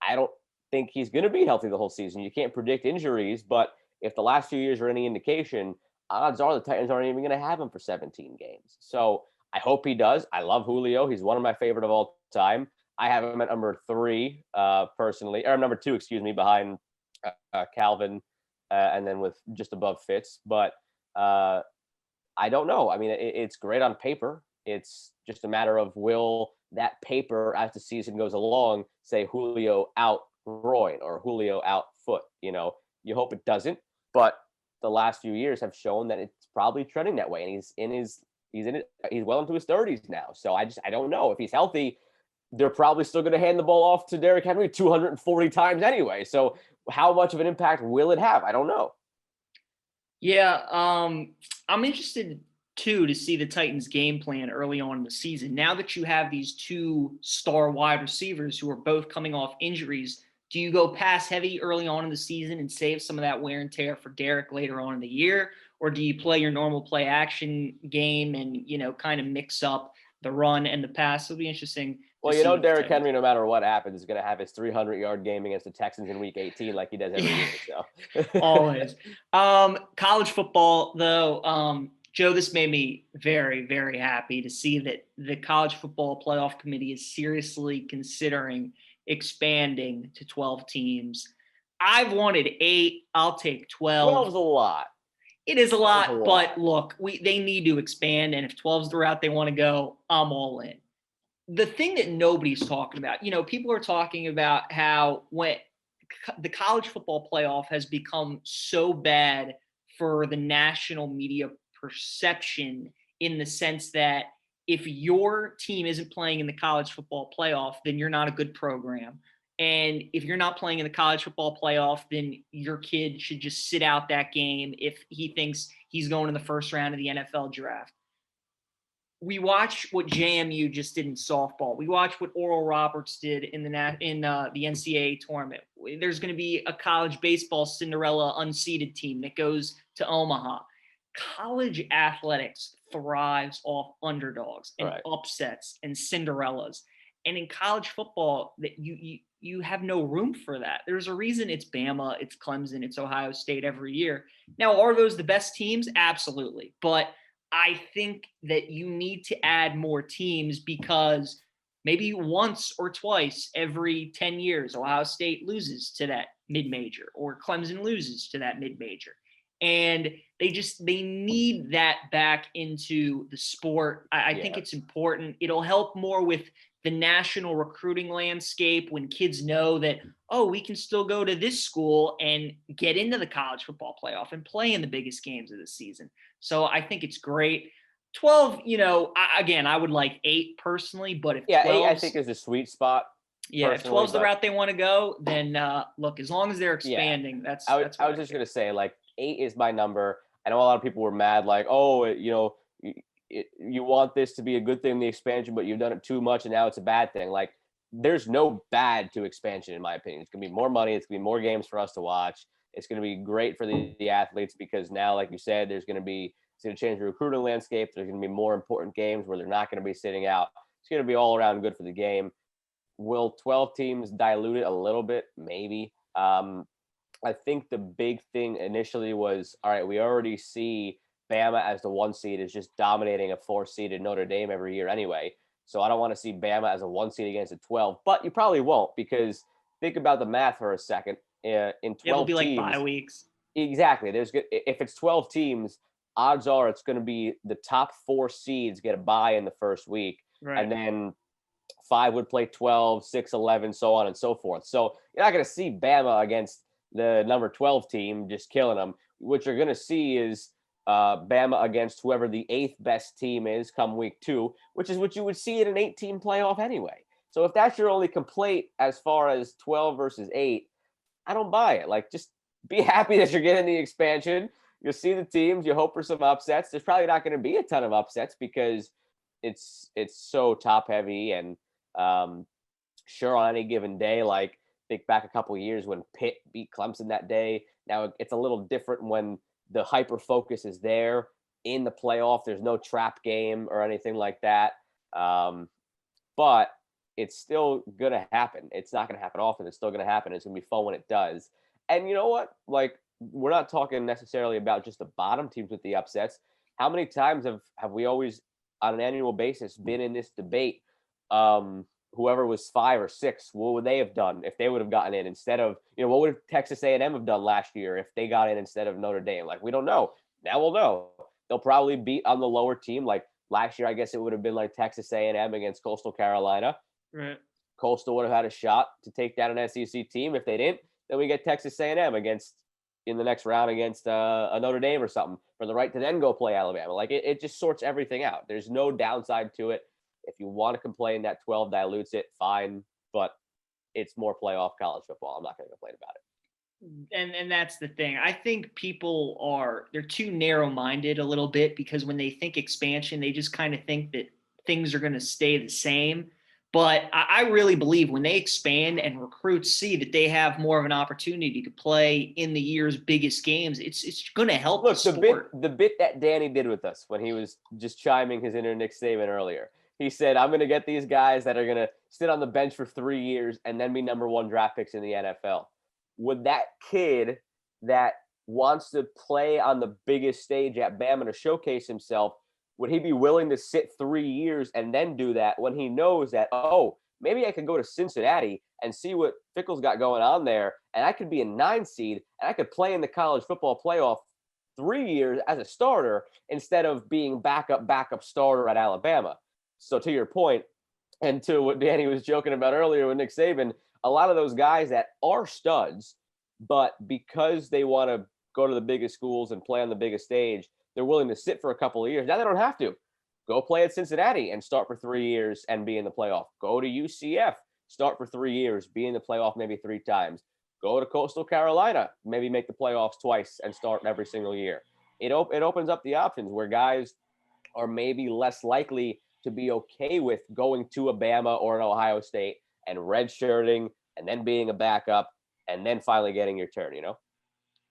I don't think he's going to be healthy the whole season. You can't predict injuries, but if the last few years are any indication, odds are the Titans aren't even going to have him for 17 games. So I hope he does. I love Julio. He's one of my favorite of all time. I have him at number 3, personally, or number 2, behind Calvin, and then with just above Fitz. But I don't know. I mean, it's great on paper. It's just a matter of will that paper, as the season goes along, say Julio out groin or Julio out foot. You hope it doesn't, but the last few years have shown that it's probably trending that way, and he's well into his 30s now. So I don't know if he's healthy. They're probably still going to hand the ball off to Derrick Henry 240 times anyway. So how much of an impact will it have? I don't know. Yeah, I'm interested too to see the Titans game plan early on in the season. Now that you have these 2 star wide receivers who are both coming off injuries, do you go pass heavy early on in the season and save some of that wear and tear for Derrick later on in the year? Or do you play your normal play action game and, kind of mix up the run and the pass? It'll be interesting. Well, Derrick Henry, no matter what happens, is going to have his 300-yard game against the Texans in Week 18 like he does every year. So Always. College football, though, Joe, this made me very, very happy to see that the College Football Playoff Committee is seriously considering expanding to 12 teams. I've wanted 8. I'll take 12. 12 is a lot. It is a lot, but look, they need to expand, and if 12's the route they want to go, I'm all in. The thing that nobody's talking about, people are talking about how when the college football playoff has become so bad for the national media perception, in the sense that if your team isn't playing in the college football playoff, then you're not a good program. And if you're not playing in the college football playoff, then your kid should just sit out that game if he thinks he's going in the first round of the NFL draft. We watch what JMU just did in softball. We watch what Oral Roberts did in the NCAA tournament. There's going to be a college baseball Cinderella unseeded team that goes to Omaha. College athletics thrives off underdogs and upsets and Cinderellas. And in college football, that you have no room for that. There's a reason it's Bama, it's Clemson, it's Ohio State every year. Now, are those the best teams? Absolutely. But I think that you need to add more teams, because maybe once or twice every 10 years, Ohio State loses to that mid-major or Clemson loses to that mid-major. And they need that back into the sport. I think it's important. It'll help more with the national recruiting landscape when kids know that, we can still go to this school and get into the college football playoff and play in the biggest games of the season. So I think it's great. 12, I would like 8 personally, but if 8 I think is a sweet spot. Yeah, if 12's the route they want to go, then look, as long as they're expanding, that's I was just going to say, 8 is my number. I know a lot of people were mad, you want this to be a good thing in the expansion, but you've done it too much and now it's a bad thing. There's no bad to expansion, in my opinion. It's going to be more money. It's going to be more games for us to watch. It's going to be great for the athletes, because now, like you said, it's going to change the recruiting landscape. There's going to be more important games where they're not going to be sitting out. It's going to be all around good for the game. Will 12 teams dilute it a little bit? Maybe. I think the big thing initially was, all right, we already see Bama as the 1 seed is just dominating a 4-seeded Notre Dame every year anyway. So I don't want to see Bama as a 1 seed against a 12, but you probably won't, because think about the math for a second. In 12 it'll be teams, like bye weeks. Exactly. If it's 12 teams, odds are it's going to be the top 4 seeds get a bye in the first week. Right. And then 5 would play 12, 6, 11, so on and so forth. So you're not going to see Bama against the number 12 team just killing them. What you're going to see is Bama against whoever the 8th best team is come week 2, which is what you would see in an 8-team playoff anyway. So if that's your only complaint as far as 12 versus 8, I don't buy it. Just be happy that you're getting the expansion. You'll see the teams. You hope for some upsets. There's probably not going to be a ton of upsets because it's so top heavy. And sure, on any given day, think back a couple of years when Pitt beat Clemson that day. Now it's a little different when the hyper focus is there. in the playoff. There's no trap game or anything like that. But it's still going to happen. It's not going to happen often. It's still going to happen. It's going to be fun when it does. And you know what? Like, we're not talking necessarily about just the bottom teams with the upsets. How many times have we always, on an annual basis, been in this debate? Whoever was 5 or 6, what would they have done if they would have gotten in instead of, what would Texas A&M have done last year if they got in instead of Notre Dame? Like, we don't know. Now we'll know. They'll probably beat on the lower team. Like last year, I guess it would have been like Texas A&M against Coastal Carolina. Right. Coastal would have had a shot to take down an SEC team. If they didn't, then we get Texas A&M in the next round against a Notre Dame or something for the right to then go play Alabama. Like it just sorts everything out. There's no downside to it. If you want to complain that 12 dilutes it, fine. But it's more playoff college football. I'm not going to complain about it. And that's the thing. I think they're too narrow-minded a little bit, because when they think expansion, they just kind of think that things are going to stay the same. But I really believe when they expand and recruits see that they have more of an opportunity to play in the year's biggest games, it's going to help the sport. The bit that Danny did with us when he was just chiming his inner Nick Saban earlier, he said, I'm going to get these guys that are going to sit on the bench for 3 years and then be number 1 draft picks in the NFL. Would that kid that wants to play on the biggest stage at Bama to showcase himself, would he be willing to sit 3 years and then do that when he knows that, maybe I could go to Cincinnati and see what Fickle's got going on there, and I could be a 9 seed, and I could play in the college football playoff 3 years as a starter instead of being backup starter at Alabama. So to your point, and to what Danny was joking about earlier with Nick Saban, a lot of those guys that are studs, but because they want to go to the biggest schools and play on the biggest stage, they're willing to sit for a couple of years. Now they don't have to. Go play at Cincinnati and start for 3 years and be in the playoff. Go to UCF, start for 3 years, be in the playoff maybe 3 times. Go to Coastal Carolina, maybe make the playoffs twice and start every single year. It opens up the options where guys are maybe less likely to be okay with going to a Bama or an Ohio State and redshirting and then being a backup and then finally getting your turn,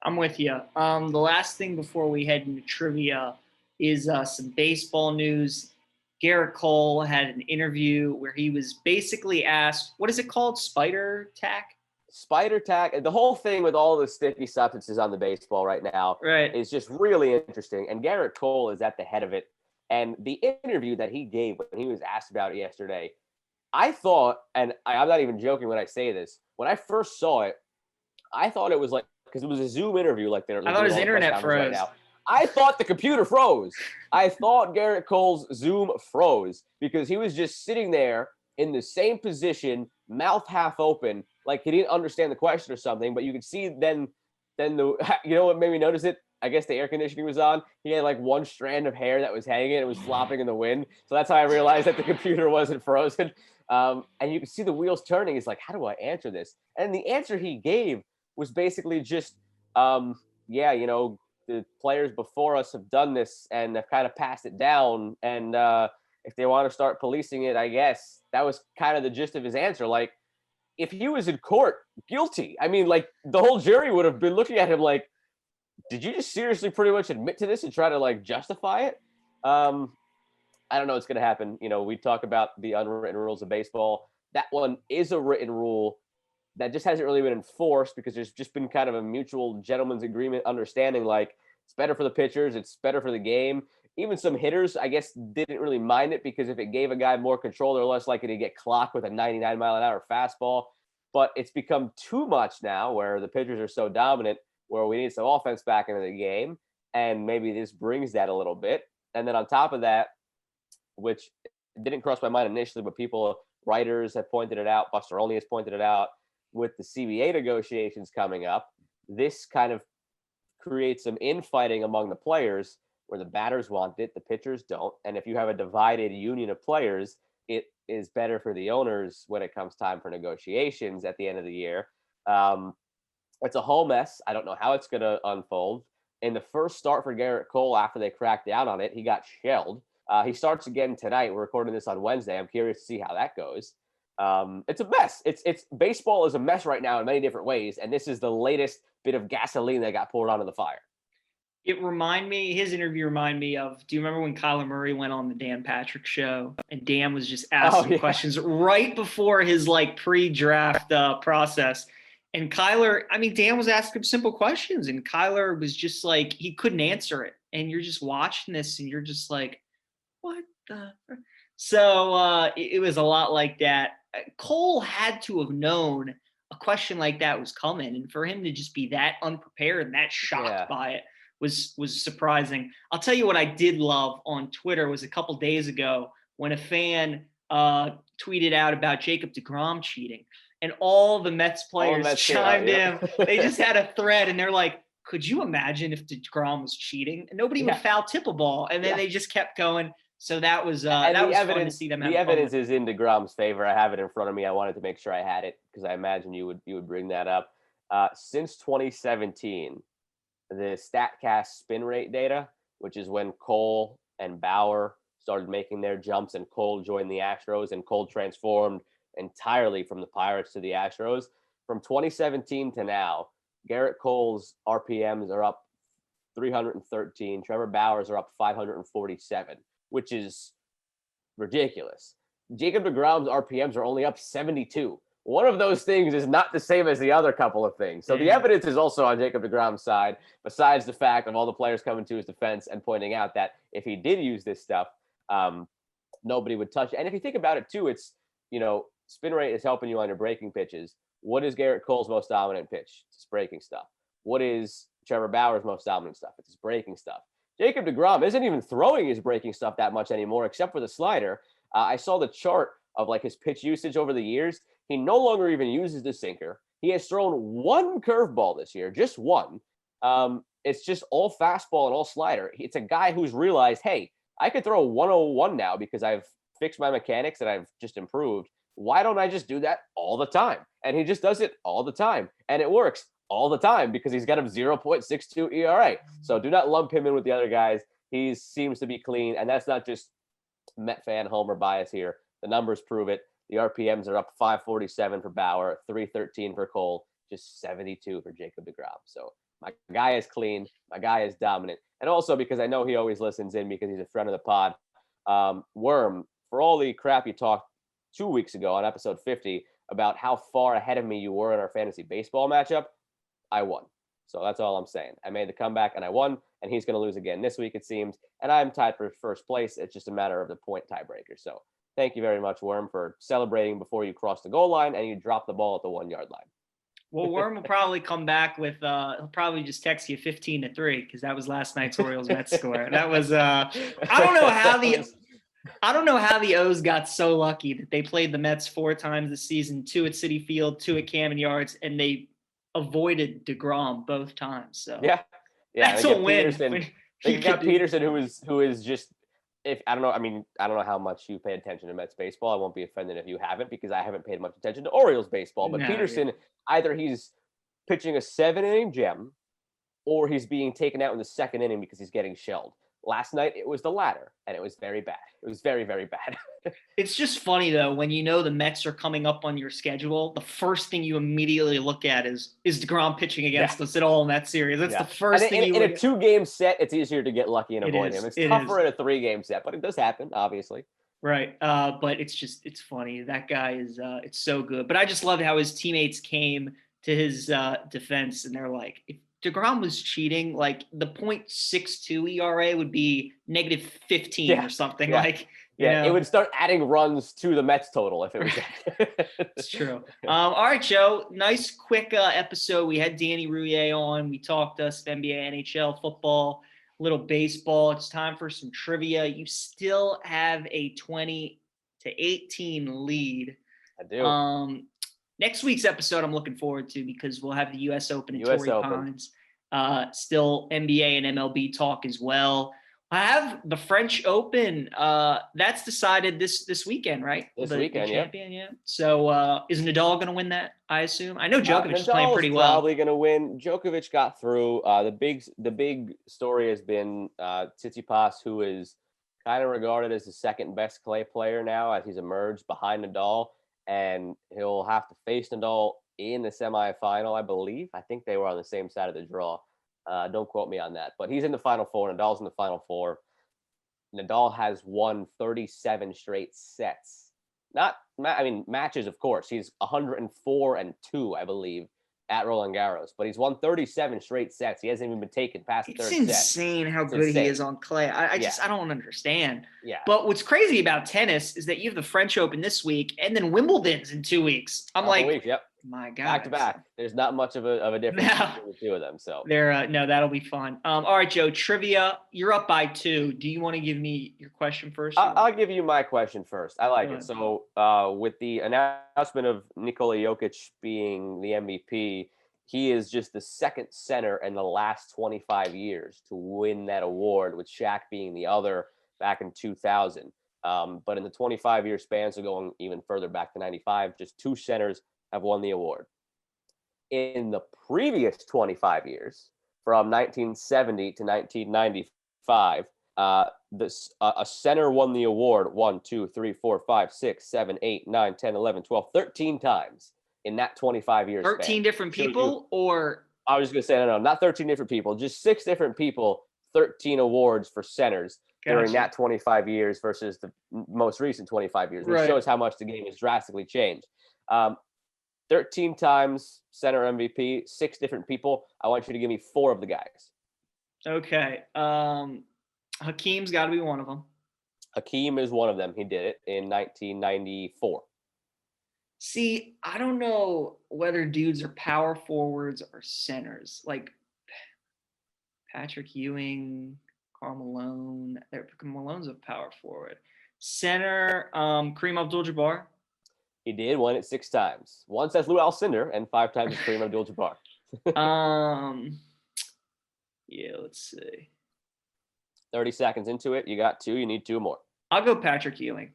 I'm with you. The last thing before we head into trivia is some baseball news. Garrett Cole had an interview where he was basically asked, what is it called? Spider tack? Spider tack. The whole thing with all the sticky substances on the baseball right now is just really interesting. And Garrett Cole is at the head of it. And the interview that he gave when he was asked about it yesterday, I thought, and I'm not even joking when I say this, when I first saw it, I thought it was like, because it was a Zoom interview like they're. I thought his internet froze. Right now. I thought the computer froze. I thought Garrett Cole's Zoom froze because he was just sitting there in the same position, mouth half open, like he didn't understand the question or something. But you could see then what made me notice it? I guess the air conditioning was on. He had like one strand of hair that was hanging. It was flopping in the wind. So that's how I realized that the computer wasn't frozen. And you could see the wheels turning. He's like, how do I answer this? And the answer he gave was basically just, the players before us have done this and have kind of passed it down. And if they want to start policing it, I guess that was kind of the gist of his answer. Like, if he was in court, guilty. I mean, like, the whole jury would have been looking at him like, did you just seriously pretty much admit to this and try to like justify it? I don't know what's going to happen. We talk about the unwritten rules of baseball. That one is a written rule that just hasn't really been enforced because there's just been kind of a mutual gentleman's agreement understanding, like it's better for the pitchers, it's better for the game. Even some hitters, I guess, didn't really mind it because if it gave a guy more control, they're less likely to get clocked with a 99-mile-an-hour fastball. But it's become too much now where the pitchers are so dominant where we need some offense back into the game, and maybe this brings that a little bit. And then on top of that, which didn't cross my mind initially, but writers have pointed it out, Buster Olney has pointed it out, with the CBA negotiations coming up, this kind of creates some infighting among the players where the batters want it, the pitchers don't. And if you have a divided union of players, it is better for the owners when it comes time for negotiations at the end of the year. It's a whole mess. I don't know how it's going to unfold. In the first start for Garrett Cole after they cracked down on it, he got shelled. He starts again tonight. We're recording this on Wednesday. I'm curious to see how that goes. It's a mess. It's baseball is a mess right now in many different ways, and this is the latest bit of gasoline that got poured onto the fire. His interview reminded me of, do you remember when Kyler Murray went on the Dan Patrick show and Dan was just asking questions right before his like pre-draft process? And Dan was asking him simple questions and Kyler was just like, he couldn't answer it. And you're just watching this and you're just like, what the? So it was a lot like that. Cole had to have known a question like that was coming. And for him to just be that unprepared and that shocked by it was surprising. I'll tell you what I did love on Twitter was a couple days ago when a fan tweeted out about Jacob deGrom cheating. And all the Mets players chimed in. They just had a thread and they're like, could you imagine if deGrom was cheating? And nobody would foul tip a ball. And then they just kept going. So that was fun to see them. The evidence is in deGrom's favor. I have it in front of me. I wanted to make sure I had it because I imagine you would bring that up. Since 2017, the StatCast spin rate data, which is when Cole and Bauer started making their jumps and Cole joined the Astros and Cole transformed entirely from the Pirates to the Astros. From 2017 to now, Garrett Cole's RPMs are up 313. Trevor Bauer's are up 547, which is ridiculous. Jacob deGrom's RPMs are only up 72. One of those things is not the same as the other couple of things. So the evidence is also on Jacob deGrom's side, besides the fact of all the players coming to his defense and pointing out that if he did use this stuff, nobody would touch it. And if you think about it too, it's, spin rate is helping you on your breaking pitches. What is Garrett Cole's most dominant pitch? It's his breaking stuff. What is Trevor Bauer's most dominant stuff? It's his breaking stuff. Jacob deGrom isn't even throwing his breaking stuff that much anymore, except for the slider. I saw the chart of like his pitch usage over the years. He no longer even uses the sinker. He has thrown one curveball this year, just one. It's just all fastball and all slider. It's a guy who's realized, hey, I could throw 101 now because I've fixed my mechanics and I've just improved. Why don't I just do that all the time? And he just does it all the time. And it works all the time because he's got a 0.62 ERA. So do not lump him in with the other guys. He seems to be clean. And that's not just Met fan homer bias here. The numbers prove it. The RPMs are up 547 for Bauer, 313 for Cole, just 72 for Jacob deGrom. So my guy is clean. My guy is dominant. And also because I know he always listens in because he's a friend of the pod. Worm, for all the crap you talked 2 weeks ago on episode 50 about how far ahead of me you were in our fantasy baseball matchup, I won. So that's all I'm saying. I made the comeback and I won, and he's going to lose again this week, it seems. And I'm tied for first place. It's just a matter of the point tiebreaker. So thank you very much, Worm, for celebrating before you crossed the goal line and you dropped the ball at the 1 yard line. Well, Worm will probably come back with he'll probably just text you 15-3 because that was last night's Orioles Mets score. That was I don't know how the O's got so lucky that they played the Mets 4 times this season, 2 at Citi Field, 2 at Camden Yards, and they avoided deGrom both times. So that's a win. They got Peterson, who is just, if I don't know how much you pay attention to Mets baseball. I won't be offended if you haven't because I haven't paid much attention to Orioles baseball. But Peterson, either he's pitching a 7-inning gem, or he's being taken out in the second inning because he's getting shelled. Last night, it was the latter, and it was very bad. It was very, very bad. It's just funny, though, when you know the Mets are coming up on your schedule, the first thing you immediately look at is deGrom pitching against us at all in that series. That's the first thing you look at. In a 2-game set, it's easier to get lucky and avoid him. It's tougher in a 3-game set, but it does happen, obviously. Right. But it's funny. That guy is it's so good. But I just loved how his teammates came to his defense, and they're like, if deGrom was cheating, like the 0.62 ERA would be -15 or something. It would start adding runs to the Mets total if it was. It's true. All right, Joe. Nice quick episode. We had Danny Rouhier on. We talked us NBA, NHL, football, little baseball. It's time for some trivia. You still have a 20-18 lead. I do. Next week's episode I'm looking forward to because we'll have the U.S. Open at Torrey Pines. Still NBA and MLB talk as well. I have the French Open. That's decided this weekend, right? This weekend, the champion, yeah. So is Nadal going to win that, I assume? I know Djokovic is playing pretty well. Probably going to win. Djokovic got through. The big story has been Tsitsipas, who is kind of regarded as the second best clay player now as he's emerged behind Nadal. And he'll have to face Nadal in the semifinal, I believe. I think they were on the same side of the draw. Don't quote me on that. But he's in the Final Four. Nadal's in the Final Four. Nadal has won 37 straight sets. Matches, of course. He's 104-2, I believe, at Roland Garros. But he's won 37 straight sets. He hasn't even been taken past the third set. It's insane how good he is on clay. I don't understand. Yeah. But what's crazy about tennis is that you have the French Open this week and then Wimbledon's in 2 weeks. I'm like, weeks, yep. My God. Back to back. There's not much of a difference between the two of them. So that'll be fun. All right, Joe, trivia. You're up by 2. Do you want to give me your question first? I'll give you my question first. I like it. So with the announcement of Nikola Jokic being the MVP, he is just the second center in the last 25 years to win that award, with Shaq being the other back in 2000. But in the 25-year span, so going even further back to 95, just 2 centers have won the award. In the previous 25 years, from 1970 to 1995, a center won the award 1, 2, 3, 4, 5, 6, 7, 8, 9, 10, 11, 12, 13 times in that 25 years. 13 different people, or I was going to say, no, not 13 different people, just 6 different people, 13 awards for centers during that 25 years versus the most recent 25 years. Which shows how much the game has drastically changed. 13 times center MVP, 6 different people. I want you to give me 4 of the guys. Okay. Hakeem's got to be one of them. Hakeem is one of them. He did it in 1994. See, I don't know whether dudes are power forwards or centers. Like Patrick Ewing, Karl Malone. Malone's a power forward. Center, Kareem Abdul-Jabbar. He did, won it 6 times. Once as Lou Alcindor and 5 times as Kareem Abdul-Jabbar. Yeah, let's see. 30 seconds into it, you got 2. You need 2 more. I'll go Patrick Ewing.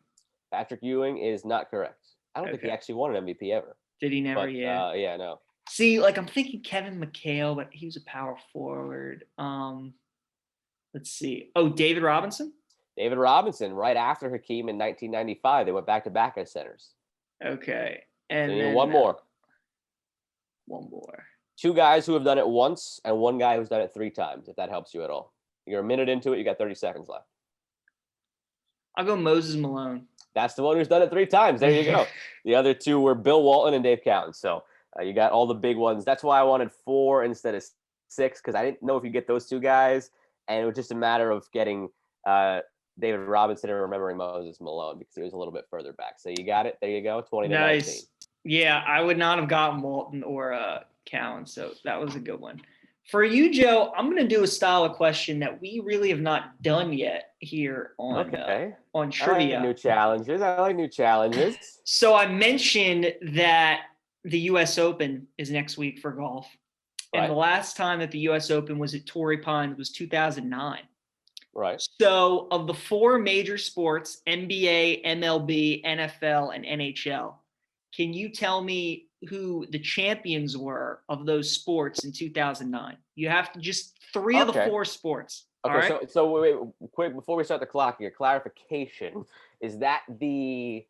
Patrick Ewing is not correct. I don't think he actually won an MVP ever. Did he never? But, yeah, no. See, like I'm thinking Kevin McHale, but he was a power forward. Let's see. Oh, David Robinson? David Robinson, right after Hakeem in 1995. They went back-to-back as centers. Okay. And so you need one more. One more. 2 guys who have done it once and 1 guy who's done it 3 times, if that helps you at all. You're a minute into it. You got 30 seconds left. I'll go Moses Malone. That's the one who's done it 3 times. There you go. The other 2 were Bill Walton and Dave Cowan. So you got all the big ones. That's why I wanted 4 instead of 6, because I didn't know if you get those 2 guys. And it was just a matter of getting David Robinson and remembering Moses Malone because he was a little bit further back. So you got it. There you go. 20 to 19. Nice. Yeah, I would not have gotten Walton or Cowan. So that was a good one. For you, Joe, I'm going to do a style of question that we really have not done yet here on trivia. I like new challenges. So I mentioned that the U.S. Open is next week for golf. And the last time that the U.S. Open was at Torrey Pines was 2009. Right. So of the 4 major sports, NBA, MLB, NFL, and NHL, can you tell me who the champions were of those sports in 2009? You have to just 3 of the 4 sports. Okay, all right? so wait, quick, before we start the clock here, clarification. Is that the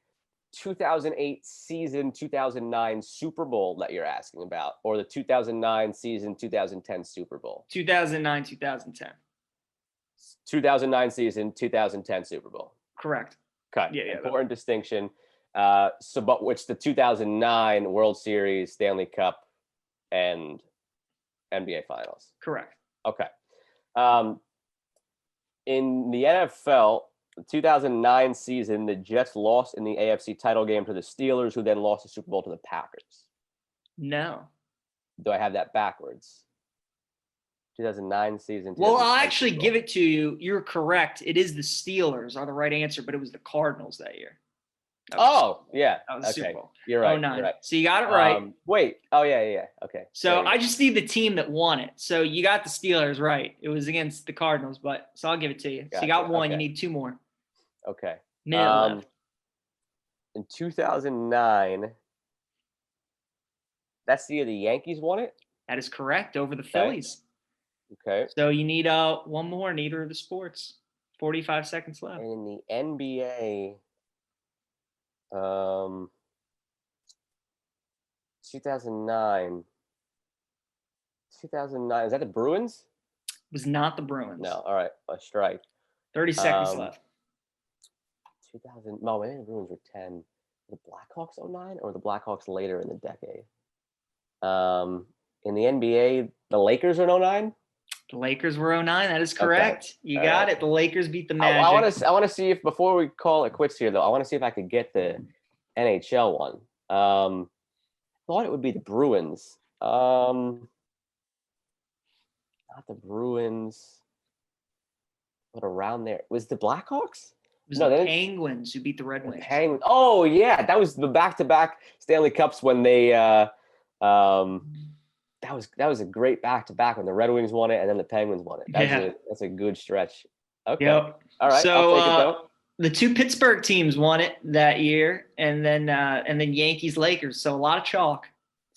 2008 season 2009 Super Bowl that you're asking about, or the 2009 season 2010 Super Bowl? 2009, 2010. 2009 season 2010 Super Bowl. Correct. Okay. Yeah. Important distinction. But which the 2009 World Series, Stanley Cup, and NBA Finals. Correct. Okay. In the NFL, the 2009 season, the Jets lost in the AFC title game to the Steelers, who then lost the Super Bowl to the Packers. No. Do I have that backwards? 2009 season. Well, I'll actually give it to you. You're correct. It is the Steelers are the right answer, but it was the Cardinals that year. That was the Super Bowl. You're right. 09. You're right. So you got it right. Wait. Oh, yeah. Okay. So I just need the team that won it. So you got the Steelers right. It was against the Cardinals, so I'll give it to you. Gotcha. So you got 1. Okay. You need 2 more. Okay. Minute left. In 2009, that's the year the Yankees won it? That is correct, over the Phillies. Okay. So you need 1 more in either of the sports. 45 seconds left. And in the NBA, 2009. Is that the Bruins? Was not the Bruins. No. All right. A strike. 30 seconds left. 2000. No, maybe the Bruins were 10. The Blackhawks 09 or the Blackhawks later in the decade? In the NBA, the Lakers are 09? The Lakers were 09. That is correct. Okay. You got it. The Lakers beat the Magic. I want to see if, before we call it quits here, though, I want to see if I could get the NHL one. Thought it would be the Bruins. Not the Bruins, but around there. Was the Blackhawks? It was the Penguins who beat the Red Wings. Penguins. Oh, yeah. That was the back-to-back Stanley Cups when they that was a great back-to-back when the Red Wings won it and then the Penguins won it. That's a good stretch. Okay. Yep. All right. So I'll take it, though. The two Pittsburgh teams won it that year, and then Yankees Lakers. So a lot of chalk.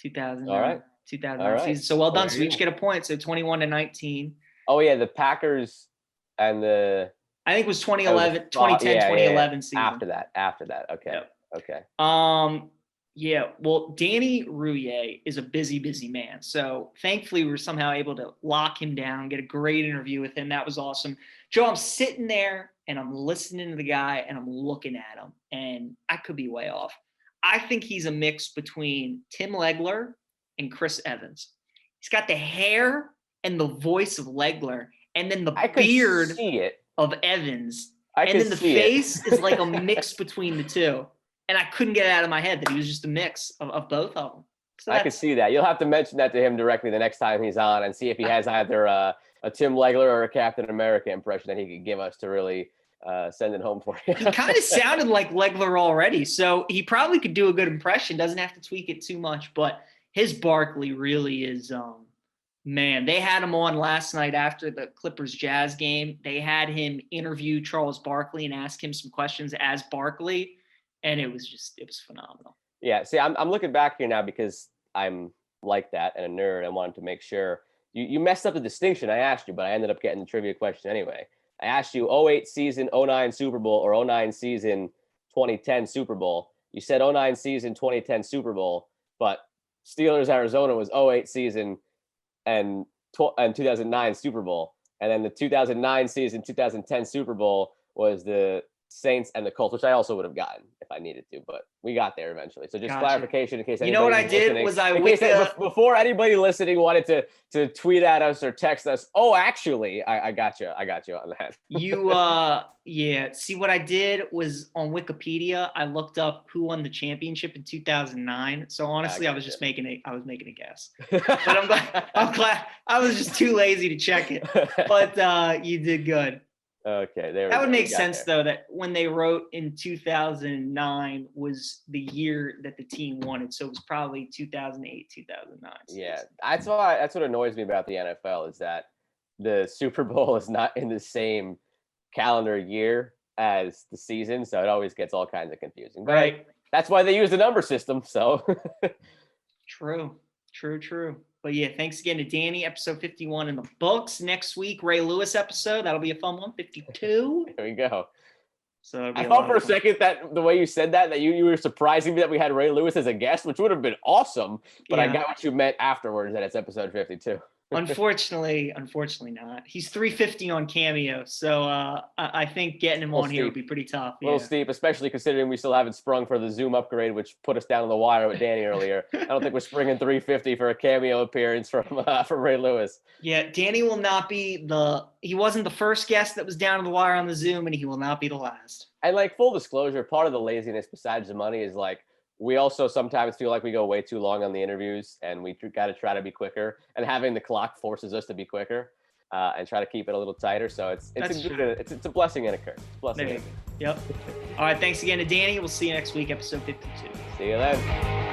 2000. All right. 2009 season. So well done. So we each get a point. So 21-19. Oh yeah, the Packers and the. I think it was 2011, 2010, 2011 season. After that. Okay. Yep. Okay. Yeah. Well, Danny Rouhier is a busy man. So thankfully we were somehow able to lock him down, get a great interview with him. That was awesome. Joe, I'm sitting there and I'm listening to the guy and I'm looking at him, and I could be way off. I think he's a mix between Tim Legler and Chris Evans. He's got the hair and the voice of Legler, and then the beard of Evans. And then the face is like a mix between the two. And I couldn't get it out of my head that he was just a mix of both of them. So I could see that. You'll have to mention that to him directly the next time he's on and see if he has either a Tim Legler or a Captain America impression that he could give us to really send it home for you. He kind of sounded like Legler already, so he probably could do a good impression. Doesn't have to tweak it too much, but his Barkley really is man. They had him on last night after the Clippers Jazz game. They had him interview Charles Barkley and ask him some questions as Barkley, and it was phenomenal. Yeah, see, I'm looking back here now because I'm like that and a nerd. I wanted to make sure you messed up the distinction I asked you, but I ended up getting the trivia question anyway. I asked you 08 season, 09 Super Bowl, or 09 season, 2010 Super Bowl. You said 09 season, 2010 Super Bowl, but Steelers Arizona was 08 season and 2009 Super Bowl. And then the 2009 season, 2010 Super Bowl was the Saints and the Colts, which I also would have gotten if I needed to, but we got there eventually. So just clarification in case anybody. You know what I did was before anybody listening wanted to tweet at us or text us. Oh, actually, I got you on that. See, what I did was on Wikipedia, I looked up who won the championship in 2009. So honestly, I was making a guess. But I'm glad I was just too lazy to check it. But you did good. Okay, that would make sense though, that when they wrote in 2009 was the year that the team won it, so it was probably 2008, 2009. Yeah, that's what annoys me about the NFL is that the Super Bowl is not in the same calendar year as the season, so it always gets all kinds of confusing. But right. That's why they use the number system. So True. But yeah, thanks again to Danny. Episode 51 in the books. Next week, Ray Lewis episode. That'll be a fun one. 52. There we go. So I thought for a second that the way you said that you were surprising me that we had Ray Lewis as a guest, which would have been awesome. But I got what you meant afterwards, that it's episode 52. Unfortunately not. He's 350 on Cameo, so I think getting him on here would be pretty tough. A little steep, especially considering we still haven't sprung for the Zoom upgrade, which put us down on the wire with Danny earlier. I don't think we're springing 350 for a Cameo appearance from Ray Lewis. Yeah, Danny will not be he wasn't the first guest that was down on the wire on the Zoom, and he will not be the last. And like full disclosure, part of the laziness besides the money is like, we also sometimes feel like we go way too long on the interviews and we got to try to be quicker, and having the clock forces us to be quicker and try to keep it a little tighter. So it's a blessing and a curse. Yep. All right. Thanks again to Danny. We'll see you next week, episode 52. See you then.